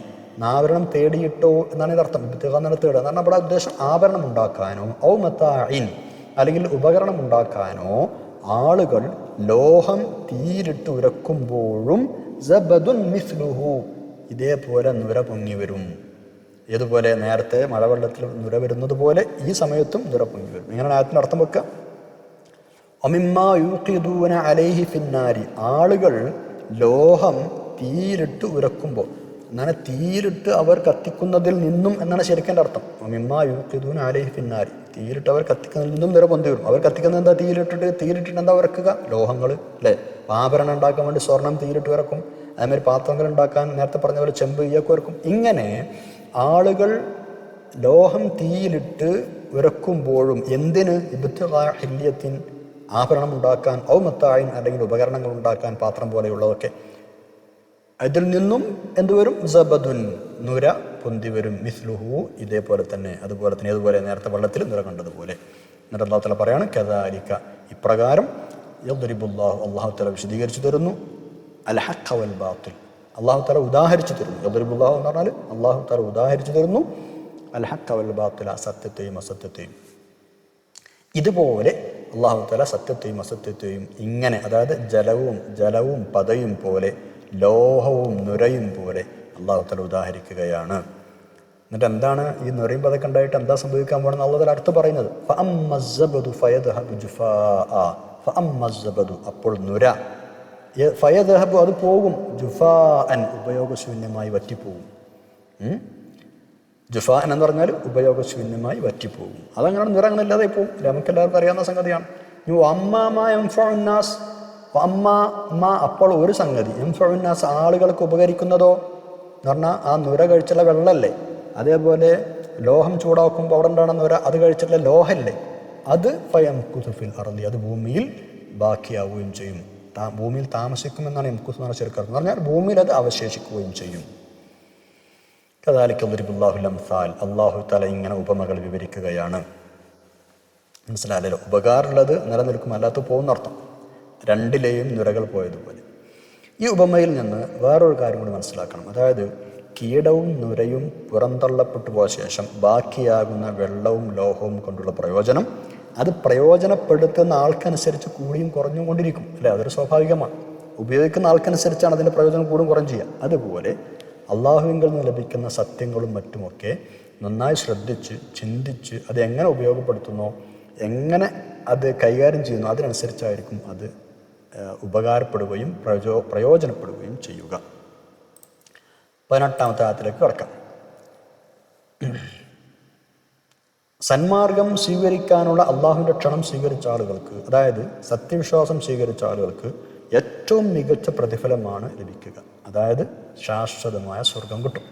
ആഭരണം തേടിയിട്ടോ എന്നാണ് ഇതിനർത്ഥം. ഇബ്തിഗാ എന്നാണ് തേടുക എന്ന് പറഞ്ഞാൽ അവിടെ ഉദ്ദേശം ആഭരണം ഉണ്ടാക്കാനോ, ഔ മതാഇൻ അല്ലെങ്കിൽ ഉപകരണം ഉണ്ടാക്കാനോ ആളുകൾ ലോഹം തീയിലിട്ട് ഉരക്കുമ്പോഴും സബദുൻ മിസ്ലുഹു ഇതേപോലെ നുര പൊങ്ങി വരും. ഏതുപോലെ? നേരത്തെ മഴവെള്ളത്തിൽ നുര വരുന്നത് പോലെ ഈ സമയത്തും നുര പൊങ്ങി വരും. ഇങ്ങനെയാണ് ആയത്തിന് അർത്ഥം വെക്കുക. വമിമ്മാ യൂഖിദൂന അലൈഹി ഫിന്നാരി ആളുകൾ ലോഹം തീയിലിട്ട് ഉരക്കുമ്പോൾ, അങ്ങനെ തീയിലിട്ട് അവർ കത്തിക്കുന്നതിൽ നിന്നും എന്നാണ് ശരിക്കും അർത്ഥം. വമിമ്മാ യൂഖിദൂന അലൈഹി ഫിന്നാരി തീയിലിട്ട് അവർ കത്തിക്കുന്നതിൽ നിന്നും നുര പൊന്തി വരും. അവർ കത്തിക്കുന്നത് എന്താ? തീയിലിട്ടിട്ട് എന്താ ഉരക്കുക? ലോഹങ്ങൾ അല്ലേ. ആഭരണം ഉണ്ടാക്കാൻ വേണ്ടി സ്വർണം തീയിലിട്ട് ഉരക്കും. അതേമാതിരി പാത്രങ്ങൾ ഉണ്ടാക്കാൻ നേരത്തെ പറഞ്ഞ പോലെ ചെമ്പ്, ഈയൊക്കെ ഉരക്കും. ഇങ്ങനെ ആളുകൾ ലോഹം തീയിലിട്ട് ഉരക്കുമ്പോഴും എന്തിന് ഇബ്തിഗാ ഹില്യത്തിൻ ആഭരണം ഉണ്ടാക്കാൻ, ഔ മത്തായിൻ അല്ലെങ്കിൽ ഉപകരണങ്ങൾ ഉണ്ടാക്കാൻ, പാത്രം പോലെയുള്ളതൊക്കെ. അതിൽ നിന്നും എന്തുവരും? സബദുൻ നുര പൊന്തി വരും. മിസ്ലുഹു ഇതേപോലെ തന്നെ, അതുപോലെ തന്നെ ഏതുപോലെ നേരത്തെ വെള്ളത്തിൽ നുര കണ്ടതുപോലെ. എന്നിട്ട് അല്ലാഹു തആല പറയാണ് കദാലിക ഇപ്രകാരം യദ്രിബുല്ലാഹു അല്ലാഹു തആല വിശദീകരിച്ചു തരുന്നു അൽ ഹഖ വൽ ബാത്തിൽ അല്ലാഹു തആല ഉദാഹരിച്ചു തരുന്നു. യദ്രിബുല്ലാഹു എന്ന് പറഞ്ഞാൽ അല്ലാഹു തആല ഉദാഹരിച്ചു തരുന്നു അൽ ഹഖ വൽ ബാത്തിൽ സത്യത്തെയും അസത്യത്തെയും. ഇതുപോലെ അല്ലാഹു തആല സത്യത്തെയും അസത്യത്തെയും ഇങ്ങനെ, അതായത് ജലവും പതയും പോലെ, ലോഹവും നുരയും പോലെ അല്ലാഹു തആല ഉദാഹരിക്കുകയാണ്. എന്നിട്ട് എന്താണ് ഈ നുരയും പതൊക്കെ ഉണ്ടായിട്ട് എന്താ സംഭവിക്കാൻ പോകുന്നത് അല്ലാഹു തആല അടുത്ത് പറയുന്നത്? അപ്പോൾ നുര ഫയദ്ഹബു അത് പോകും, ജുഫാഅൻ ഉപയോഗശൂന്യമായി വറ്റിപ്പോകും. ജുഫാഅൻ എന്ന് പറഞ്ഞാൽ ഉപയോഗശൂന്യമായി വറ്റിപ്പോകും. അതങ്ങനെ നുര അങ്ങനെ ഇല്ലാതെ പോകും. നമുക്കെല്ലാവർക്കും അറിയാവുന്ന സംഗതിയാണ്. അപ്പോൾ ഒരു സംഗതി എംഫഉന്നാസ് ആളുകൾക്ക് ഉപകരിക്കുന്നതോ എന്ന് പറഞ്ഞാൽ ആ നുര കഴിച്ചുള്ള വെള്ളമല്ലേ, അതേപോലെ ലോഹം ചൂടാക്കുമ്പോൾ അവിടെ ഉണ്ടാകുന്ന നുര അത് കഴിച്ചിട്ടുള്ള ലോഹല്ലേ, അത് ഫയംകുതു ഫിൽ അർളി അത് ഭൂമിയിൽ ബാക്കിയാവുകയും ചെയ്യും. ഭൂമിയിൽ താമസിക്കുമെന്നാണ് എംകുസ് എന്ന് പറഞ്ഞ ശരിക്കും എന്ന് പറഞ്ഞാൽ ഭൂമിയിൽ അത് അവശേഷിക്കുകയും ചെയ്യും. കദാലിക യദ്രിബുല്ലാഹുൽ അംസാൽ അല്ലാഹു തആല ഇങ്ങനെ ഉപമകൾ വിവരിക്കുകയാണ്. മനസ്സിലായല്ലോ? ഉപകാരമുള്ളത് നിലനിൽക്കും, അല്ലാത്ത പോകുന്നർത്ഥം. രണ്ടിലെയും നുരകൾ പോയതുപോലെ. ഈ ഉപമയിൽ നിന്ന് വേറൊരു കാര്യം കൂടി മനസ്സിലാക്കണം. അതായത് കീടവും നുരയും പുറന്തള്ളപ്പെട്ടു പോയ ശേഷം ബാക്കിയാകുന്ന വെള്ളവും ലോഹവും കൊണ്ടുള്ള പ്രയോജനം അത് പ്രയോജനപ്പെടുത്തുന്ന ആൾക്കനുസരിച്ച് കൂടിയും കുറഞ്ഞും കൊണ്ടിരിക്കും അല്ലേ? അതൊരു സ്വാഭാവികമാണ്. ഉപയോഗിക്കുന്ന ആൾക്കനുസരിച്ചാണ് അതിൻ്റെ പ്രയോജനം കൂടും കുറഞ്ഞു ചെയ്യുക. അതുപോലെ അള്ളാഹുവിങ്കിൽ നിന്ന് ലഭിക്കുന്ന സത്യങ്ങളും മറ്റുമൊക്കെ നന്നായി ശ്രദ്ധിച്ച് ചിന്തിച്ച് അത് എങ്ങനെ ഉപയോഗപ്പെടുത്തുന്നോ, എങ്ങനെ അത് കൈകാര്യം ചെയ്യുന്നു, അതിനനുസരിച്ചായിരിക്കും അത് ഉപകാരപ്പെടുകയും പ്രയോജനപ്പെടുകയും ചെയ്യുക. 18ാമത്തെ ആയത്തിലേക്ക് കടക്കാം. സന്മാർഗം സ്വീകരിക്കാനുള്ള അള്ളാഹുവിൻ്റെ ക്ഷണം സ്വീകരിച്ച ആളുകൾക്ക്, അതായത് സത്യവിശ്വാസം സ്വീകരിച്ച ആളുകൾക്ക് ഏറ്റവും മികച്ച പ്രതിഫലമാണ് ലഭിക്കുക. അതായത് ശാശ്വതമായ സ്വർഗം കിട്ടും.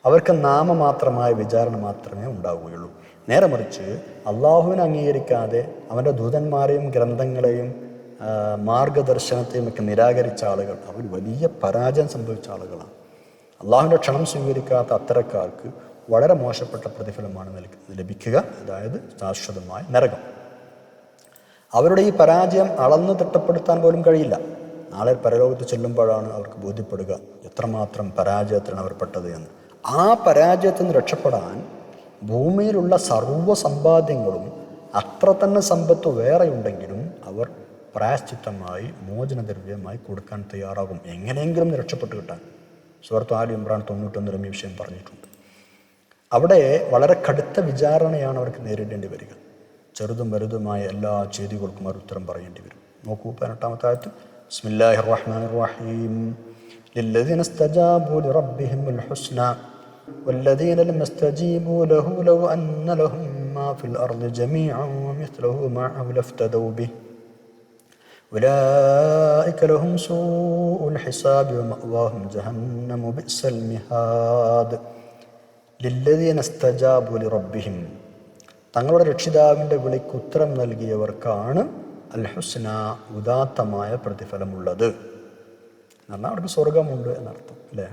അവർക്ക് നാമമാത്രമായ വിചാരണ മാത്രമേ ഉണ്ടാവുകയുള്ളൂ. നേരെ മറിച്ച് അള്ളാഹുവിനെ അംഗീകരിക്കാതെ അവൻ്റെ ദൂതന്മാരെയും ഗ്രന്ഥങ്ങളെയും മാർഗദർശനത്തെയും ഒക്കെ നിരാകരിച്ച ആളുകൾ അവർ വലിയ പരാജയം സംഭവിച്ച ആളുകളാണ്. അള്ളാഹുവിൻ്റെ ക്ഷണം സ്വീകരിക്കാത്ത അത്തരക്കാർക്ക് വളരെ മോശപ്പെട്ട പ്രതിഫലമാണ് ലഭിക്കുക, അതായത് ശാശ്വതമായ നരകം. അവരുടെ ഈ പരാജയം അളന്ന് തിട്ടപ്പെടുത്താൻ പോലും കഴിയില്ല. നാളെ പരലോകത്ത് ചെല്ലുമ്പോഴാണ് അവർക്ക് ബോധ്യപ്പെടുക എത്രമാത്രം പരാജയത്തിലാണ് അവർ പെട്ടത് എന്ന്. ആ പരാജയത്തിൽ നിന്ന് രക്ഷപ്പെടാൻ ഭൂമിയിലുള്ള സർവ്വ സമ്പാദ്യങ്ങളും അത്ര തന്നെ സമ്പത്ത് വേറെയുണ്ടെങ്കിലും അവർ പ്രായശ്ചിത്തമായി മോചനദ്രവ്യമായി കൊടുക്കാൻ തയ്യാറാകും, എങ്ങനെയെങ്കിലും രക്ഷപ്പെട്ട് കിട്ടാൻ. സൂറത്ത് ആൽ ഇമ്രാൻ 91 ഈ വിഷയം പറഞ്ഞിട്ടുണ്ട്. അവിടെ വളരെ കടുത്ത വിചാരണയാണ് അവർക്ക് നേരിടേണ്ടി വരിക. ചെറുതും വലുതുമായ എല്ലാ ചെയ്തികൾക്കും അവർ ഉത്തരം പറയേണ്ടി വരും. നോക്കൂ 18ാമത്തെ ആയത്ത്. ബിസ്മില്ലാഹിർ റഹ്മാനിർ റഹീം. ലില്ലദീന ഇസ്തജാബു ലിറബ്ബിഹിമുൽ ഹുസ്നാ വല്ലദീന ലം യസ്തജീബു ലഹു ലൗ അന്ന ലഹും മാ ഫിൽ അർളി ജമീഅൻ വമിസ്ലുഹു മഅഹു ലഫ്തദൗ ബിഹി ഉലൈക ലഹും സൂഉൽ ഹിസാബി വമഅവാഹും ജഹന്നമു ബിഅ്സൽ മിഹാദ്. ലില്ലദീന ഇസ്തജാബു ലിറബ്ബിഹിം തങ്ങളുടെ രക്ഷിതാവിൻ്റെ വിളിക്ക് ഉത്തരം നൽകിയവർക്കാണ് അൽ ഹുസ്ന ഉദാത്തമായ പ്രതിഫലമുള്ളത്. എന്നാൽ അവർക്ക് സ്വർഗമുണ്ട് എന്നർത്ഥം അല്ലേ?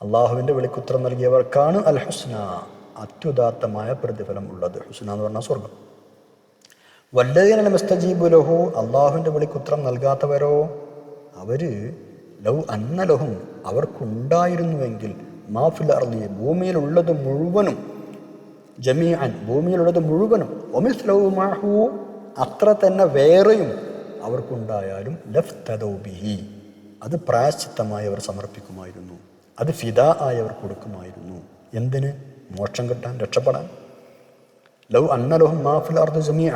അള്ളാഹുവിൻ്റെ വിളിക്കുത്തരം നൽകിയവർക്കാണ് അൽ ഹുസ്ന അത്യുദാത്തമായ പ്രതിഫലം ഉള്ളത്. ഹുസ്ന എന്ന് പറഞ്ഞാൽ സ്വർഗം. വല്ലദീന ലം യസ്തജീബു ലഹു അള്ളാഹുവിൻ്റെ വിളിക്കുത്തരം നൽകാത്തവരോ അവര് ലൗ അന്ന ലഹും അവർക്കുണ്ടായിരുന്നുവെങ്കിൽ മാ ഫിൽ അർളി ഭൂമിയിലുള്ളത് മുഴുവനും ജമീഅൻ ഭൂമിയിലുള്ളത് മുഴുവനും വമിസ്ലഹു മഅഹു അത്ര തന്നെ വേറെയും അവർക്കുണ്ടായാലും ലഫ്തദൗ ബിഹി അത് പ്രായശ്ചിത്തമായി അവർ സമർപ്പിക്കുമായിരുന്നു, അത് ഫിദാ ആയി അവർ കൊടുക്കുമായിരുന്നു. എന്തിന്? മോക്ഷം കിട്ടാൻ, രക്ഷപ്പെടാൻ. ലൗ അന്ന ലഹും മാ ഫിൽ അർളി ജമീഅ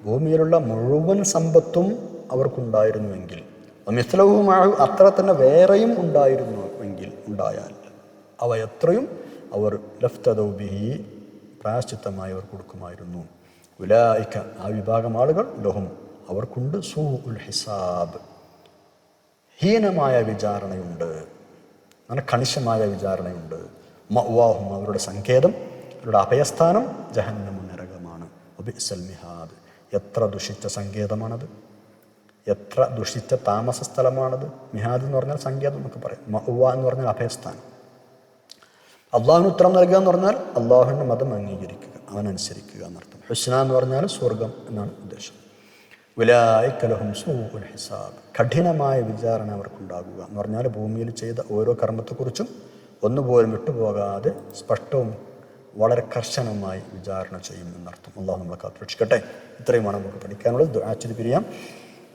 ഭൂമിയിലുള്ള മുഴുവൻ സമ്പത്തും അവർക്കുണ്ടായിരുന്നുവെങ്കിൽ വമിസ്ലഹു മഅഹു അത്ര തന്നെ വേറെയും ഉണ്ടായിരുന്നുവെങ്കിൽ ഉണ്ടായാൽ അവ എത്രയും അവർ ലഫ്തദൗ ബിഹി പ്രായശ്ചിത്തമായി അവർ കൊടുക്കുമായിരുന്നു. ഉലൈക ആ വിഭാഗം ആളുകൾ ലഹും അവർക്കുണ്ട് സൂഉൽ ഹിസാബ് ഹീനമായ വിചാരണയുണ്ട്, അങ്ങനെ കണിശമായ വിചാരണയുണ്ട്. മഅവാഹും അവരുടെ സങ്കേതം അവരുടെ അഭയസ്ഥാനം ജഹന്നമു നരകമാണ്. വബിഅ്സൽ മിഹാദ്, എത്ര ദുഷിച്ച സങ്കേതമാണത്, എത്ര ദുഷിച്ച താമസ സ്ഥലമാണത്. മിഹാദ് എന്ന് പറഞ്ഞാൽ സങ്കേതം എന്നൊക്കെ പറയും. മഅ്വ എന്ന് പറഞ്ഞാൽ അഭയസ്ഥാനം. അള്ളാഹുവിന് ഉത്തരം നൽകുക എന്ന് പറഞ്ഞാൽ അള്ളാഹുവിൻ്റെ മതം അംഗീകരിക്കുക, അവനനുസരിക്കുക എന്നർത്ഥം. ഹുസ്ന എന്ന് പറഞ്ഞാൽ സ്വർഗം എന്നാണ് ഉദ്ദേശം. ഉലൈക ലഹും സൂഉൽ ഹിസാബ്, കഠിനമായ വിചാരണ അവർക്കുണ്ടാകുക എന്ന് പറഞ്ഞാൽ ഭൂമിയിൽ ചെയ്ത ഓരോ കർമ്മത്തെക്കുറിച്ചും ഒന്നുപോലും വിട്ടുപോകാതെ സ്പഷ്ടവും വളരെ കർശനമായി വിചാരണ ചെയ്യും എന്നർത്ഥം. അള്ളാഹു നമ്മളെ കാത്തുരക്ഷിക്കട്ടെ. ഇത്രയുമാണ് നമുക്ക് പഠിക്കാനുള്ളത്. ദുആ ചെയ്ത് പിരിയാം.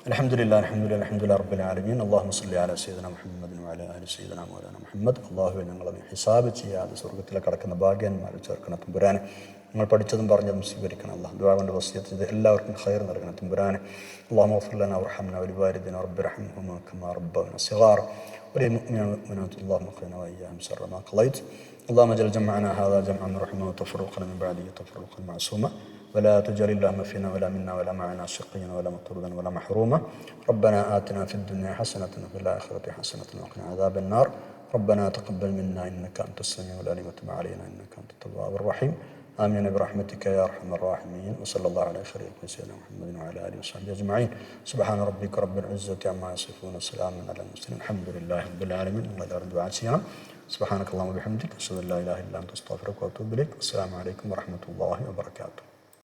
അൽഹംദുലില്ലാഹി റബ്ബിൽ ആലമീൻ. അല്ലാഹുമ്മ സ്വല്ലി അലാ സയ്യിദിനാ മുഹമ്മദിൻ വഅലാ ആലി സയ്യിദിനാ മൗലാനാ മുഹമ്മദ്. അല്ലാഹുവേ, ഞങ്ങളെ ഹിസാബ് ചെയ്യാതെ സ്വർഗ്ഗത്തിൽ കടക്കുന്ന ഭാഗ്യന്മാരെ ചേർക്കണം തമ്പുരാനെ. നിങ്ങൾ പഠിച്ചതും പറഞ്ഞതും സ്വീകരിക്കണം അല്ലാഹ്. ദുആ കൊണ്ട് വസിയത്ത് ചെയ്ത് എല്ലാവർക്കും ഖൈർ നൽകണം തമ്പുരാനെ. അല്ലാഹുമ്മ ഗ്ഫിർ ലനാ വർഹംനാ വലിവാലിദിനാ റബ്ബിർഹംഹുമാ കമാ റബ്ബൗനാ സിഗാറ وللمؤمنين والمؤمنات اللهم اغفرنا وإياهم شر ما قضيت. اللهم اجعل جمعنا هذا جمعا مرحوما وتفرقنا من بعده تفرقا معصوما ولا تجعل اللهم فينا ولا منا ولا معنا شقيا ولا مطرودا ولا محروما. ربنا آتنا في الدنيا حسنة وفي الآخرة حسنة وقنا عذاب النار. ربنا تقبل منا إنك أنت السميع العليم وتب علينا إنك أنت التواب الرحيم. آمين برحمتك يا أرحم الراحمين. وصلى الله على خير سيدنا محمد وعلى آله وصحبه أجمعين. سبحان ربك رب العزة عما يصفون وسلام على المرسلين الحمد لله رب العالمين. الله يرضى دعاء ചെയ്യണം. سبحانك اللهم وبحمدك أشهد أن لا إله إلا أنت أستغفرك وأتوب إليك. السلام عليكم ورحمة الله وبركاته.